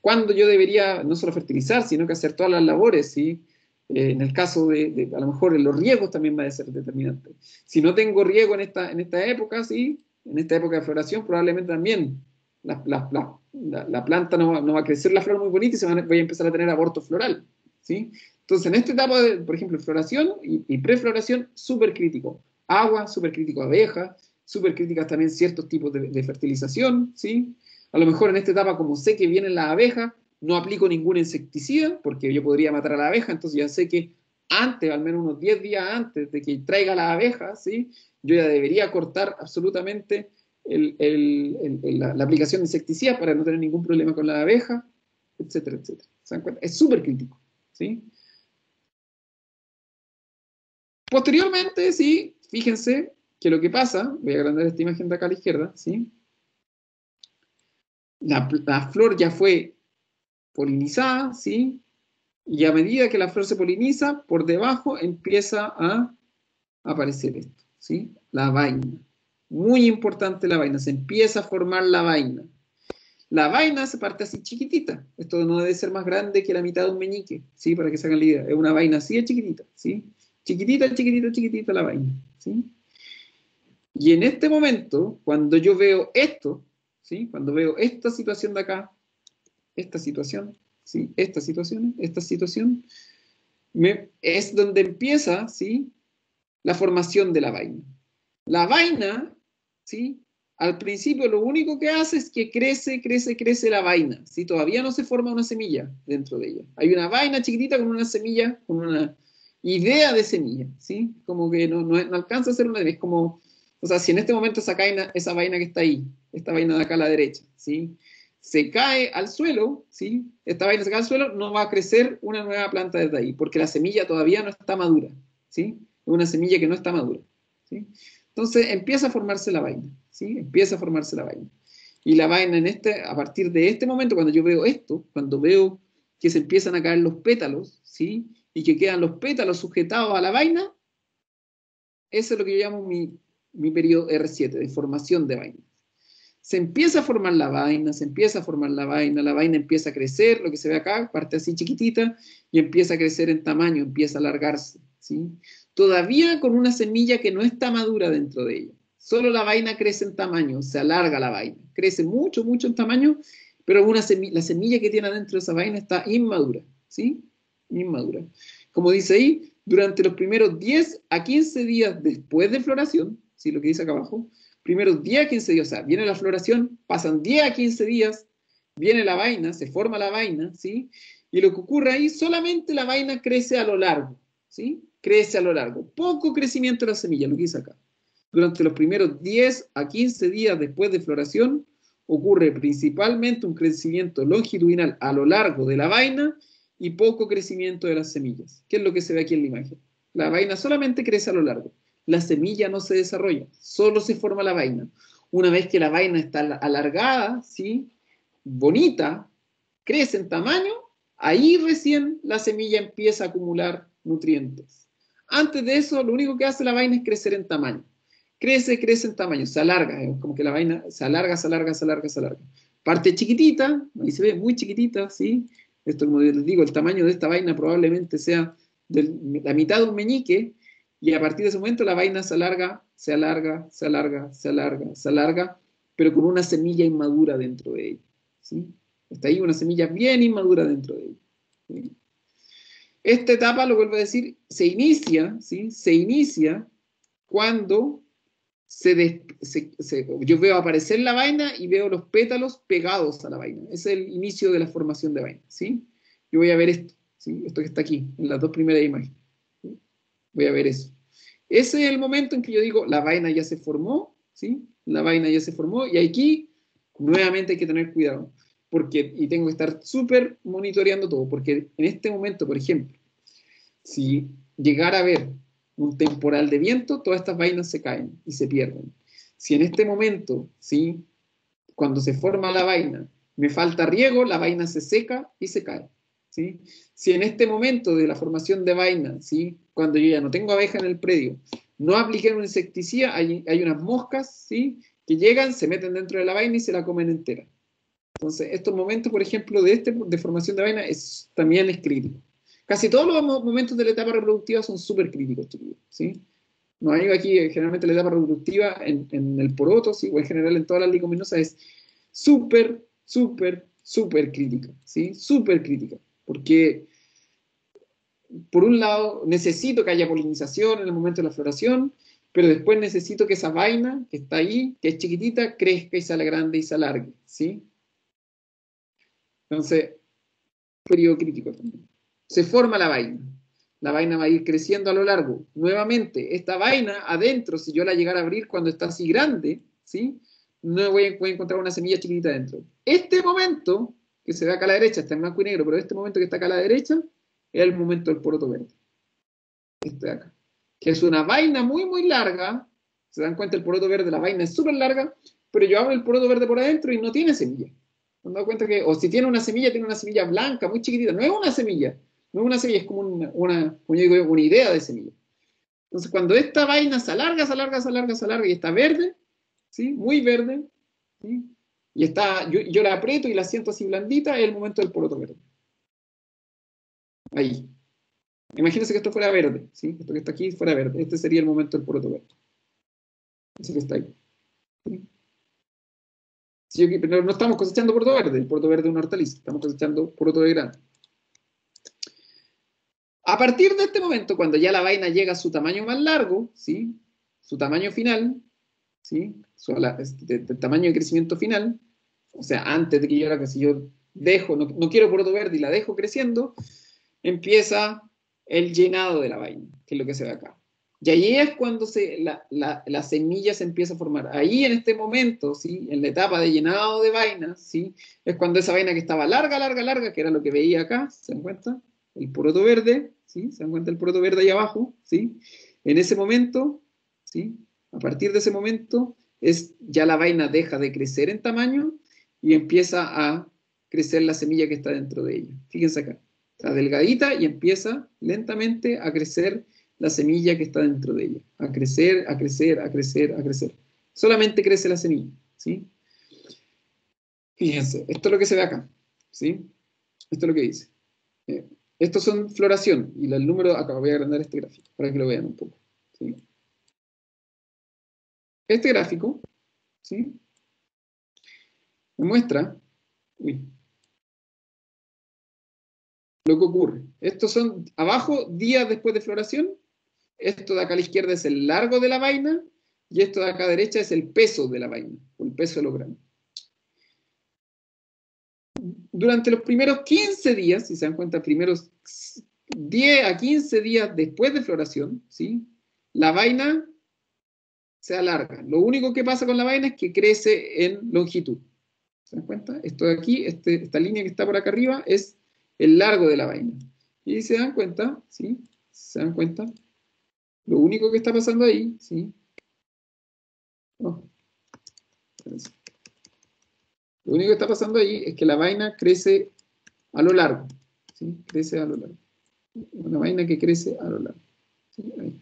A: Cuándo yo debería no solo fertilizar, sino que hacer todas las labores, ¿sí? En el caso a lo mejor en los riegos también va a ser determinante. Si no tengo riego en esta época, ¿sí? En esta época de floración, probablemente también la planta no va a crecer la flor muy bonita y voy a empezar a tener aborto floral, ¿sí? Entonces, en esta etapa, por ejemplo, floración y prefloración, súper crítico. Agua, súper crítico abeja, súper críticas también ciertos tipos de fertilización, ¿sí? A lo mejor en esta etapa, como sé que vienen las abejas, no aplico ningún insecticida, porque yo podría matar a la abeja, entonces ya sé que antes, al menos unos 10 días antes de que traiga las abejas, ¿sí? Yo ya debería cortar absolutamente la aplicación de insecticidas para no tener ningún problema con la abeja, etcétera, etcétera. ¿Se dan cuenta? Es súper crítico, ¿sí? Posteriormente, sí, fíjense que lo que pasa, voy a agrandar esta imagen de acá a la izquierda, ¿sí? La flor ya fue polinizada, ¿sí? Y a medida que la flor se poliniza, por debajo empieza a aparecer esto, ¿sí? La vaina. Muy importante la vaina, se empieza a formar la vaina. La vaina se parte así chiquitita. Esto no debe ser más grande que la mitad de un meñique, ¿sí? Para que se hagan la idea. Es una vaina así de chiquitita, ¿sí? Chiquitita, chiquitita, chiquitita la vaina, ¿sí? Y en este momento, cuando yo veo esto, ¿sí? Cuando veo esta situación de acá, esta situación, ¿sí? Esta situación, es donde empieza, ¿sí? La formación de la vaina. La vaina, ¿sí? Al principio lo único que hace es que crece la vaina, ¿sí? Todavía no se forma una semilla dentro de ella. Hay una vaina chiquitita con una semilla, con una idea de semilla, ¿sí? Como que no alcanza a ser una, es como, o sea, si en este momento esa vaina que está ahí, esta vaina de acá a la derecha, ¿sí? Se cae al suelo, ¿sí? Esta vaina se cae al suelo, no va a crecer una nueva planta desde ahí, porque la semilla todavía no está madura, ¿sí? Es una semilla que no está madura, ¿sí? Entonces empieza a formarse la vaina, ¿sí? Empieza a formarse la vaina. Y la vaina a partir de este momento, cuando yo veo esto, cuando veo que se empiezan a caer los pétalos, ¿sí? Y que quedan los pétalos sujetados a la vaina, eso es lo que yo llamo mi periodo R7, de formación de vaina. Se empieza a formar la vaina, se empieza a formar la vaina empieza a crecer, lo que se ve acá, parte así chiquitita, y empieza a crecer en tamaño, empieza a alargarse, ¿sí? Todavía con una semilla que no está madura dentro de ella. Solo la vaina crece en tamaño, se alarga la vaina, crece mucho, mucho en tamaño, pero la semilla que tiene dentro de esa vaina está inmadura, ¿sí? Inmadura. Como dice ahí, durante los primeros 10 a 15 días después de floración, ¿sí? Lo que dice acá abajo, primeros 10 a 15 días, o sea, viene la floración, pasan 10 a 15 días, viene la vaina, se forma la vaina, ¿sí? Y lo que ocurre ahí, solamente la vaina crece a lo largo, ¿sí? Crece a lo largo. Poco crecimiento de la semilla, lo que dice acá. Durante los primeros 10 a 15 días después de floración, ocurre principalmente un crecimiento longitudinal a lo largo de la vaina y poco crecimiento de las semillas. ¿Qué es lo que se ve aquí en la imagen? La vaina solamente crece a lo largo. La semilla no se desarrolla, solo se forma la vaina. Una vez que la vaina está alargada, ¿sí? Bonita, crece en tamaño, Ahí recién la semilla empieza a acumular nutrientes. Antes de eso, lo único que hace la vaina es crecer en tamaño. Crece, crece en tamaño, se alarga, como que la vaina se alarga, se alarga, se alarga, se alarga. Parte chiquitita, ahí se ve muy chiquitita, ¿sí? Esto, como les digo, el tamaño de esta vaina probablemente sea de la mitad de un meñique, y a partir de ese momento la vaina se alarga, se alarga, se alarga, se alarga, se alarga, pero con una semilla inmadura dentro de ella, ¿sí? Está ahí una semilla bien inmadura dentro de ella, ¿sí? Esta etapa, lo vuelvo a decir, se inicia, ¿sí? Se inicia cuando yo veo aparecer la vaina y veo los pétalos pegados a la vaina. Ese es el inicio de la formación de vaina, ¿sí? Yo voy a ver esto, ¿sí? Esto que está aquí, en las dos primeras imágenes, ¿sí? Voy a ver eso. Ese es el momento en que yo digo, la vaina ya se formó, ¿sí? La vaina ya se formó, y aquí nuevamente hay que tener cuidado, y tengo que estar súper monitoreando todo, porque en este momento, por ejemplo, si llegara a haber un temporal de viento, todas estas vainas se caen y se pierden. Si en este momento, ¿sí? Cuando se forma la vaina, me falta riego, la vaina se seca y se cae, ¿sí? Si en este momento de la formación de vaina, ¿sí? Cuando yo ya no tengo abeja en el predio, no apliqué un insecticida, hay unas moscas, ¿sí? Que llegan, se meten dentro de la vaina y se la comen entera. Entonces, estos momentos, por ejemplo, de formación de vaina también es crítico. Casi todos los momentos de la etapa reproductiva son súper críticos, chiquillos, ¿sí? No hay aquí, generalmente la etapa reproductiva en el poroto, ¿sí? O en general en todas las leguminosas es súper, súper, súper crítica, ¿sí? Súper crítica. Porque, por un lado, necesito que haya polinización en el momento de la floración, pero después necesito que esa vaina que está ahí, que es chiquitita, crezca y sale grande y se alargue, ¿sí? Entonces, periodo crítico también. Se forma la vaina. La vaina va a ir creciendo a lo largo. Nuevamente, esta vaina adentro, si yo la llegara a abrir cuando está así grande, ¿sí? No voy a encontrar una semilla chiquitita adentro. Este momento, que se ve acá a la derecha, está en blanco y negro, pero este momento que está acá a la derecha, es el momento del poroto verde. Este de acá. Que es una vaina muy, muy larga. Se dan cuenta, el poroto verde, la vaina es súper larga, pero yo abro el poroto verde por adentro y no tiene semilla. Me he dado cuenta que, o si tiene una semilla blanca, muy chiquitita. No es una semilla, no es una semilla, es como como yo digo, una idea de semilla. Entonces, cuando esta vaina se alarga, se alarga, se alarga, se alarga y está verde, ¿sí? Muy verde, ¿sí? Y yo la aprieto y la siento así blandita, es el momento del poroto verde. Ahí. Imagínense que esto fuera verde, ¿sí? Esto que está aquí fuera verde. Este sería el momento del poroto verde. Ese que está ahí. ¿Sí? Pero no estamos cosechando poroto verde, el poroto verde es una hortaliza, estamos cosechando poroto de grano. A partir de este momento, cuando ya la vaina llega a su tamaño más largo, ¿sí? Su tamaño final, ¿sí? El tamaño de crecimiento final, o sea, antes de que si yo dejo, no quiero poroto verde y la dejo creciendo, empieza el llenado de la vaina, que es lo que se ve acá. Y ahí es cuando la semilla se empieza a formar. Ahí en este momento, ¿sí? En la etapa de llenado de vainas, ¿sí? Es cuando esa vaina que estaba larga, larga, larga, que era lo que veía acá, ¿se dan cuenta? El poroto verde, ¿sí? ¿Se dan cuenta el poroto verde ahí abajo? ¿Sí? En ese momento, ¿sí? A partir de ese momento, ya la vaina deja de crecer en tamaño y empieza a crecer la semilla que está dentro de ella. Fíjense acá. Está delgadita y empieza lentamente a crecer la semilla que está dentro de ella. A crecer, a crecer, a crecer, a crecer. Solamente crece la semilla, ¿sí? Fíjense, esto es lo que se ve acá, ¿sí? Esto es lo que dice. Estos son floración, y el número, acá voy a agrandar este gráfico, para que lo vean un poco, ¿sí? Este gráfico, ¿sí? Me muestra, uy, lo que ocurre. Estos son, abajo, días después de floración. Esto de acá a la izquierda es el largo de la vaina, y esto de acá a la derecha es el peso de la vaina, o el peso de los granos. Durante los primeros 15 días, si se dan cuenta, primeros 10 a 15 días después de floración, ¿sí? La vaina se alarga. Lo único que pasa con la vaina es que crece en longitud. ¿Se dan cuenta? Esto de aquí, esta línea que está por acá arriba, es el largo de la vaina. Y se dan cuenta, ¿sí? ¿Se dan cuenta? Lo único que está pasando ahí, ¿sí? Oh, lo único que está pasando ahí es que la vaina crece a lo largo, ¿sí? Crece a lo largo. Una vaina que crece a lo largo. ¿Sí? Ahí.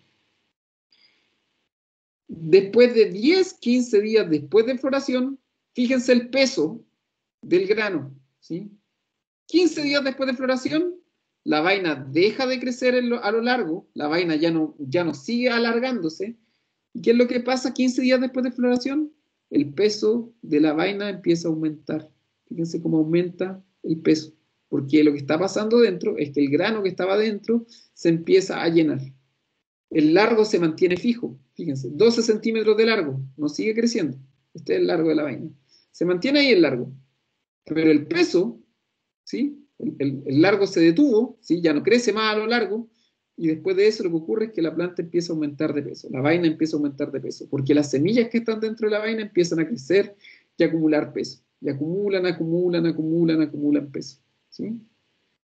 A: Después de 10, 15 días después de floración, fíjense el peso del grano, ¿sí? 15 días después de floración, la vaina deja de crecer a lo largo, la vaina ya no sigue alargándose. ¿Y qué es lo que pasa 15 días después de floración? El peso de la vaina empieza a aumentar. Fíjense cómo aumenta el peso, porque lo que está pasando dentro es que el grano que estaba dentro se empieza a llenar. El largo se mantiene fijo, fíjense, 12 centímetros de largo, no sigue creciendo. Este es el largo de la vaina. Se mantiene ahí el largo, pero el peso, ¿sí? El largo se detuvo, ¿sí? Ya no crece más a lo largo, y después de eso lo que ocurre es que la planta empieza a aumentar de peso, la vaina empieza a aumentar de peso, porque las semillas que están dentro de la vaina empiezan a crecer y a acumular peso, y acumulan peso, ¿sí?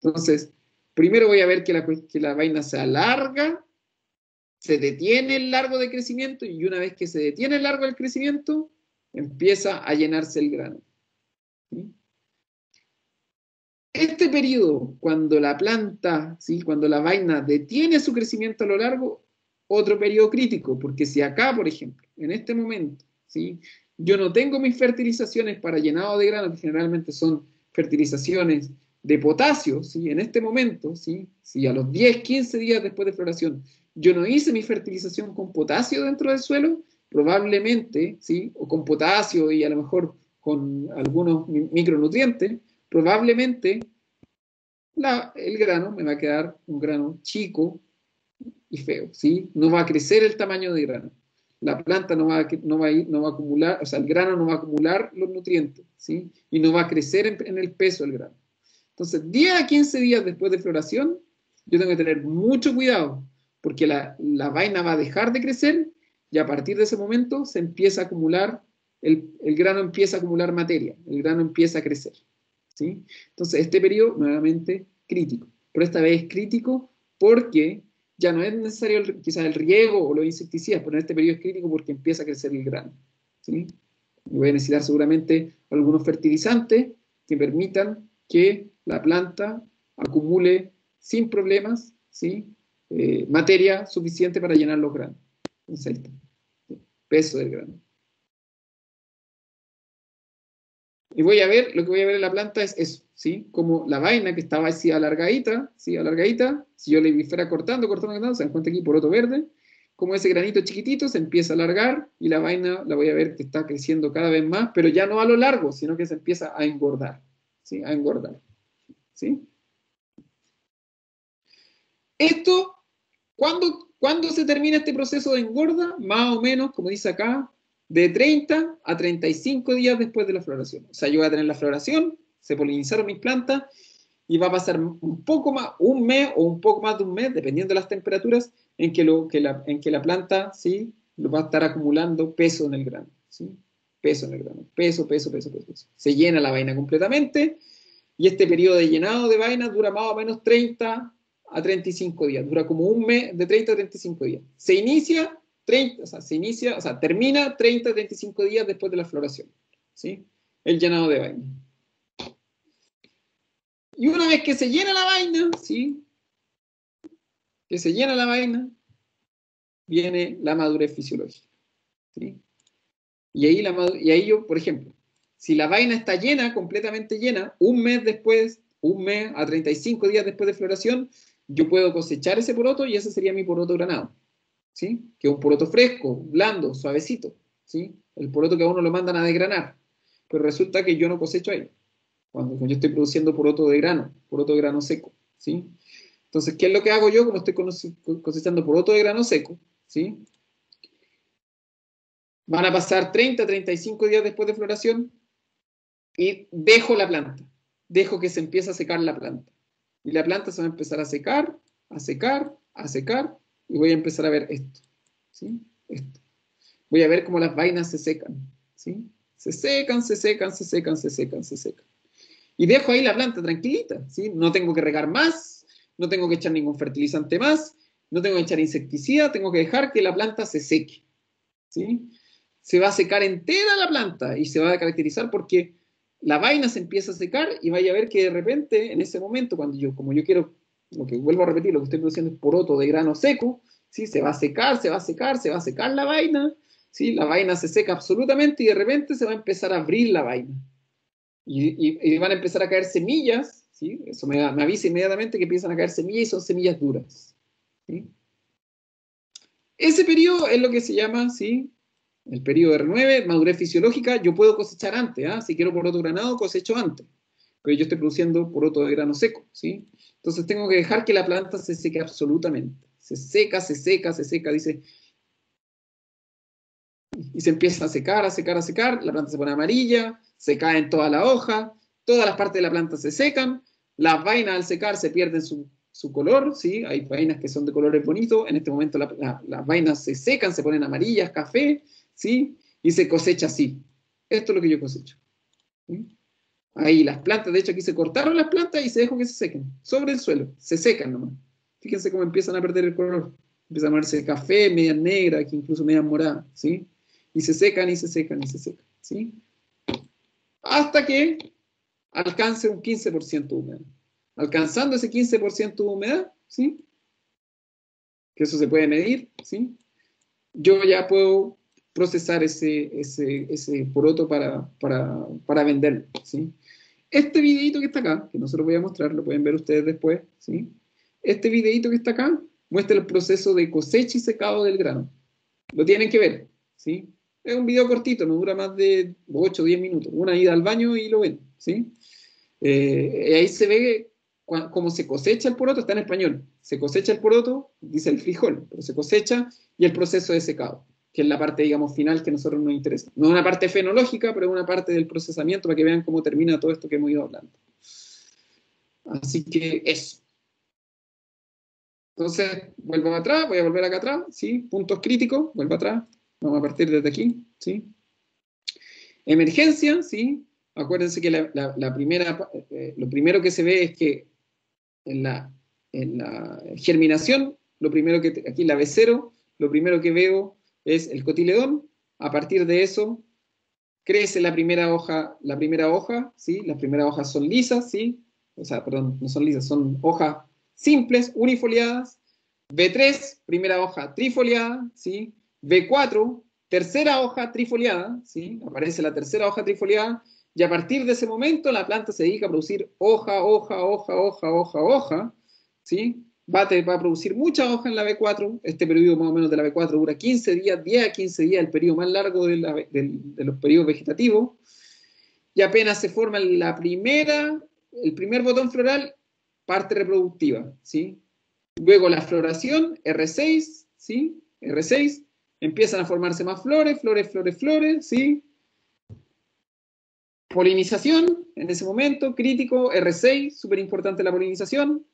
A: Entonces, primero voy a ver que la vaina se alarga, se detiene el largo de crecimiento, y una vez que se detiene el largo del crecimiento, empieza a llenarse el grano, ¿sí? Este periodo, cuando la planta, ¿sí? Cuando la vaina detiene su crecimiento a lo largo, otro periodo crítico, porque si acá, por ejemplo, en este momento, ¿sí? Yo no tengo mis fertilizaciones para llenado de grano, que generalmente son fertilizaciones de potasio, ¿sí? En este momento, ¿sí? Si a los 10, 15 días después de floración yo no hice mi fertilización con potasio dentro del suelo, probablemente, ¿sí? O con potasio y a lo mejor con algunos micronutrientes, probablemente el grano me va a quedar un grano chico y feo, ¿sí? No va a crecer el tamaño de grano. La planta no va a acumular, o sea, el grano no va a acumular los nutrientes, ¿sí? Y no va a crecer en el peso del grano. Entonces, 10 a 15 días después de floración, yo tengo que tener mucho cuidado, porque la vaina va a dejar de crecer y a partir de ese momento se empieza a acumular, el grano empieza a acumular materia, el grano empieza a crecer, ¿sí? Entonces, este periodo, nuevamente, crítico. Pero esta vez es crítico porque ya no es necesario quizás el riego o los insecticidas, pero en este periodo es crítico porque empieza a crecer el grano, ¿sí? Y voy a necesitar seguramente algunos fertilizantes que permitan que la planta acumule sin problemas, ¿sí? Materia suficiente para llenar los granos. Entonces, ahí está. Peso del grano. Y voy a ver, lo que voy a ver en la planta es eso, ¿sí? Como la vaina que estaba así alargadita, ¿sí? Alargadita, si yo le fuera cortando, se dan cuenta aquí poroto verde, como ese granito chiquitito se empieza a alargar y la vaina la voy a ver que está creciendo cada vez más, pero ya no a lo largo, sino que se empieza a engordar, ¿sí? A engordar, ¿sí? Esto, ¿cuándo se termina este proceso de engorda? Más o menos, como dice acá, de 30 a 35 días después de la floración. O sea, yo voy a tener la floración, se polinizaron mis plantas y va a pasar un poco más, un mes o un poco más de un mes, dependiendo de las temperaturas, en que la planta, ¿sí? Va a estar acumulando peso en el grano, ¿sí? Peso en el grano, peso. Se llena la vaina completamente y este periodo de llenado de vaina dura más o menos 30 a 35 días, dura como un mes de 30 a 35 días. Termina 30 a 35 días después de la floración, ¿sí? El llenado de vaina. Y una vez que se llena la vaina, ¿sí? Que se llena la vaina, viene la madurez fisiológica, ¿sí? Y ahí yo, por ejemplo, si la vaina está llena, completamente llena, un mes a 35 días después de floración, yo puedo cosechar ese poroto y ese sería mi poroto granado, ¿sí? Que es un poroto fresco, blando, suavecito, ¿sí? El poroto que a uno lo mandan a desgranar. Pero resulta que yo no cosecho ahí, cuando yo estoy produciendo poroto de grano seco, ¿sí? Entonces, ¿qué es lo que hago yo como estoy cosechando poroto de grano seco? ¿Sí? Van a pasar 30, 35 días después de floración y dejo la planta. Dejo que se empiece a secar la planta. Y la planta se va a empezar a secar, y voy a empezar a ver esto. ¿Sí? Esto. Voy a ver cómo las vainas se secan. ¿Sí? Se secan. Y dejo ahí la planta tranquilita. ¿Sí? No tengo que regar más, no tengo que echar ningún fertilizante más, no tengo que echar insecticida, tengo que dejar que la planta se seque, ¿sí? Se va a secar entera la planta y se va a caracterizar porque la vaina se empieza a secar y vaya a ver que de repente, en ese momento, como yo quiero, lo que vuelvo a repetir, lo que estoy produciendo es poroto de grano seco, ¿sí? Se va a secar, se va a secar, se va a secar la vaina, ¿sí? La vaina se seca absolutamente y de repente se va a empezar a abrir la vaina. Y van a empezar a caer semillas, ¿sí? Eso me avisa inmediatamente que empiezan a caer semillas y son semillas duras, ¿sí? Ese periodo es lo que se llama, ¿sí? El periodo R9, madurez fisiológica. Yo puedo cosechar antes, ¿ah? Si quiero poroto granado, cosecho antes. Pero yo estoy produciendo poroto de grano seco, ¿sí? Entonces tengo que dejar que la planta se seque absolutamente. Se seca, se seca, se seca, dice. Y se empieza a secar, a secar, a secar. La planta se pone amarilla, se cae en toda la hoja, todas las partes de la planta se secan. Las vainas al secar se pierden su color, ¿sí? Hay vainas que son de colores bonitos. En este momento las vainas se secan, se ponen amarillas, café, ¿sí? Y se cosecha así. Esto es lo que yo cosecho, ¿sí? Ahí las plantas, de hecho aquí se cortaron las plantas y se dejó que se sequen, sobre el suelo, se secan nomás. Fíjense cómo empiezan a perder el color. Empiezan a ponerse café, medias negras, aquí incluso medias moradas, ¿sí? Y se secan y se secan y se secan, ¿sí? Hasta que alcance un 15% de humedad. Alcanzando ese 15% de humedad, ¿sí? Que eso se puede medir, ¿sí? Yo ya puedo procesar ese poroto para venderlo, ¿sí? Este videito que está acá, que no se lo voy a mostrar, lo pueden ver ustedes después, ¿sí? Este videito que está acá muestra el proceso de cosecha y secado del grano. Lo tienen que ver, ¿sí? Es un video cortito, no dura más de 8 o 10 minutos. Una ida al baño y lo ven, ¿sí? Ahí se ve cómo se cosecha el poroto, está en español. Se cosecha el poroto, dice el frijol, pero se cosecha y el proceso de secado, que es la parte, digamos, final que a nosotros nos interesa. No es una parte fenológica, pero es una parte del procesamiento para que vean cómo termina todo esto que hemos ido hablando. Así que eso. Entonces, vuelvo atrás, voy a volver acá atrás, ¿sí? Puntos críticos, vuelvo atrás. Vamos a partir desde aquí, ¿sí? Emergencia, ¿sí? Acuérdense que la primera, lo primero que se ve es que en la germinación, lo primero que, aquí la B0, lo primero que veo es el cotiledón. A partir de eso, crece la primera hoja, ¿sí? Las primeras hojas son lisas, ¿sí? O sea, perdón, no son lisas, son hojas simples, unifoliadas. B3, primera hoja trifoliada, ¿sí? B4, tercera hoja trifoliada, ¿sí? Aparece la tercera hoja trifoliada, y a partir de ese momento la planta se dedica a producir hoja, hoja, hoja, hoja, hoja, hoja, ¿sí? Va a producir mucha hoja en la B4, este periodo más o menos de la B4 dura 15 días, 10 a 15 días, el periodo más largo de los periodos vegetativos, y apenas se forma el primer botón floral, parte reproductiva, ¿sí? Luego la floración, R6, ¿sí? R6, empiezan a formarse más flores, flores, flores, flores, ¿sí? Polinización, en ese momento, crítico, R6, súper importante la polinización.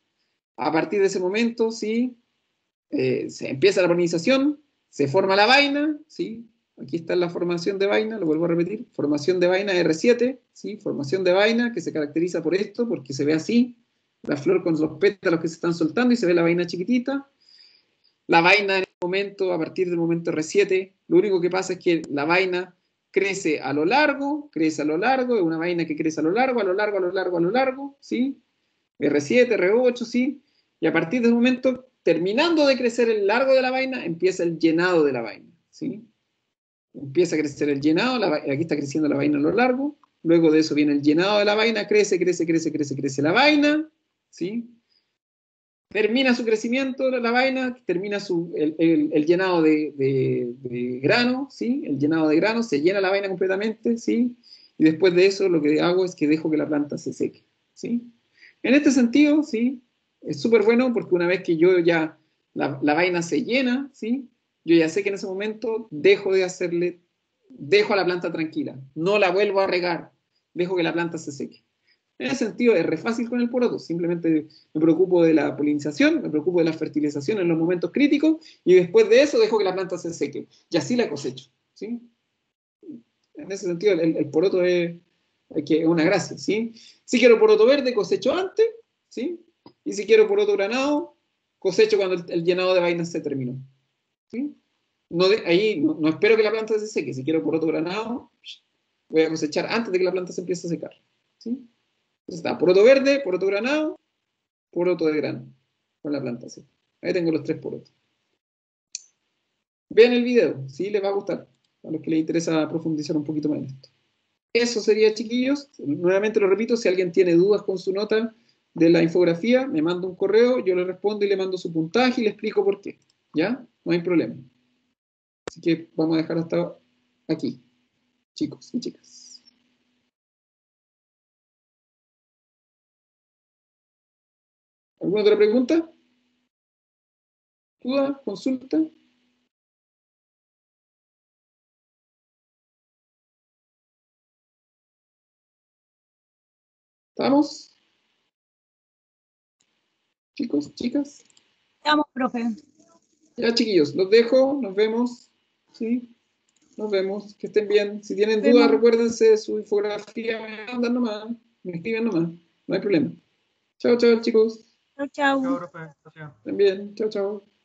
A: A partir de ese momento, ¿sí? Se empieza la polinización, se forma la vaina, ¿sí? Aquí está la formación de vaina, lo vuelvo a repetir, formación de vaina R7, ¿sí? Formación de vaina que se caracteriza por esto, porque se ve así, la flor con los pétalos que se están soltando y se ve la vaina chiquitita. La vaina en el momento, a partir del momento R7, lo único que pasa es que la vaina crece a lo largo, es una vaina que crece a lo largo, a lo largo, a lo largo, a lo largo, ¿sí? R7, R8, ¿sí? Y a partir del momento, terminando de crecer el largo de la vaina, empieza el llenado de la vaina, ¿sí? Empieza a crecer el llenado, aquí está creciendo la vaina a lo largo, luego de eso viene el llenado de la vaina, crece, crece, crece, crece, crece la vaina, ¿sí? Termina su crecimiento la vaina, termina el llenado de grano, ¿sí? El llenado de grano, se llena la vaina completamente, ¿sí? Y después de eso lo que hago es que dejo que la planta se seque, ¿sí? En este sentido, ¿sí? Es súper bueno porque una vez que yo ya, la vaina se llena, ¿sí? Yo ya sé que en ese momento dejo a la planta tranquila, no la vuelvo a regar, dejo que la planta se seque. En ese sentido es re fácil con el poroto, simplemente me preocupo de la polinización, me preocupo de la fertilización en los momentos críticos y después de eso dejo que la planta se seque y así la cosecho, ¿sí? En ese sentido el poroto es una gracia, ¿sí? Si quiero poroto verde, cosecho antes, ¿sí? Y si quiero poroto granado, cosecho cuando el llenado de vainas se terminó, ¿sí? Ahí no espero que la planta se seque, si quiero poroto granado, Voy a cosechar antes de que la planta se empiece a secar. ¿Sí? Entonces está poroto verde, poroto granado, poroto de grano. Con la planta así. Ahí tengo los 3 porotos. Vean el video, sí les va a gustar. A los que les interesa profundizar un poquito más en esto. Eso sería, chiquillos. Nuevamente lo repito, si alguien tiene dudas con su nota de la infografía, me manda un correo, yo le respondo y le mando su puntaje y le explico por qué. ¿Ya? No hay problema. Así que vamos a dejar hasta aquí, chicos y chicas. ¿Alguna otra pregunta? ¿Duda? ¿Consulta? ¿Estamos? Chicos, chicas.
B: Estamos, profe.
A: Ya, chiquillos, los dejo, nos vemos. Sí, nos vemos, que estén bien. Si tienen dudas, recuérdense de su infografía, me mandan nomás, me escriben nomás, no hay problema. Chao, chao, chicos.
B: Chao, chao.
C: Chao, profe. Gracias.
A: Estén bien, chao, chao.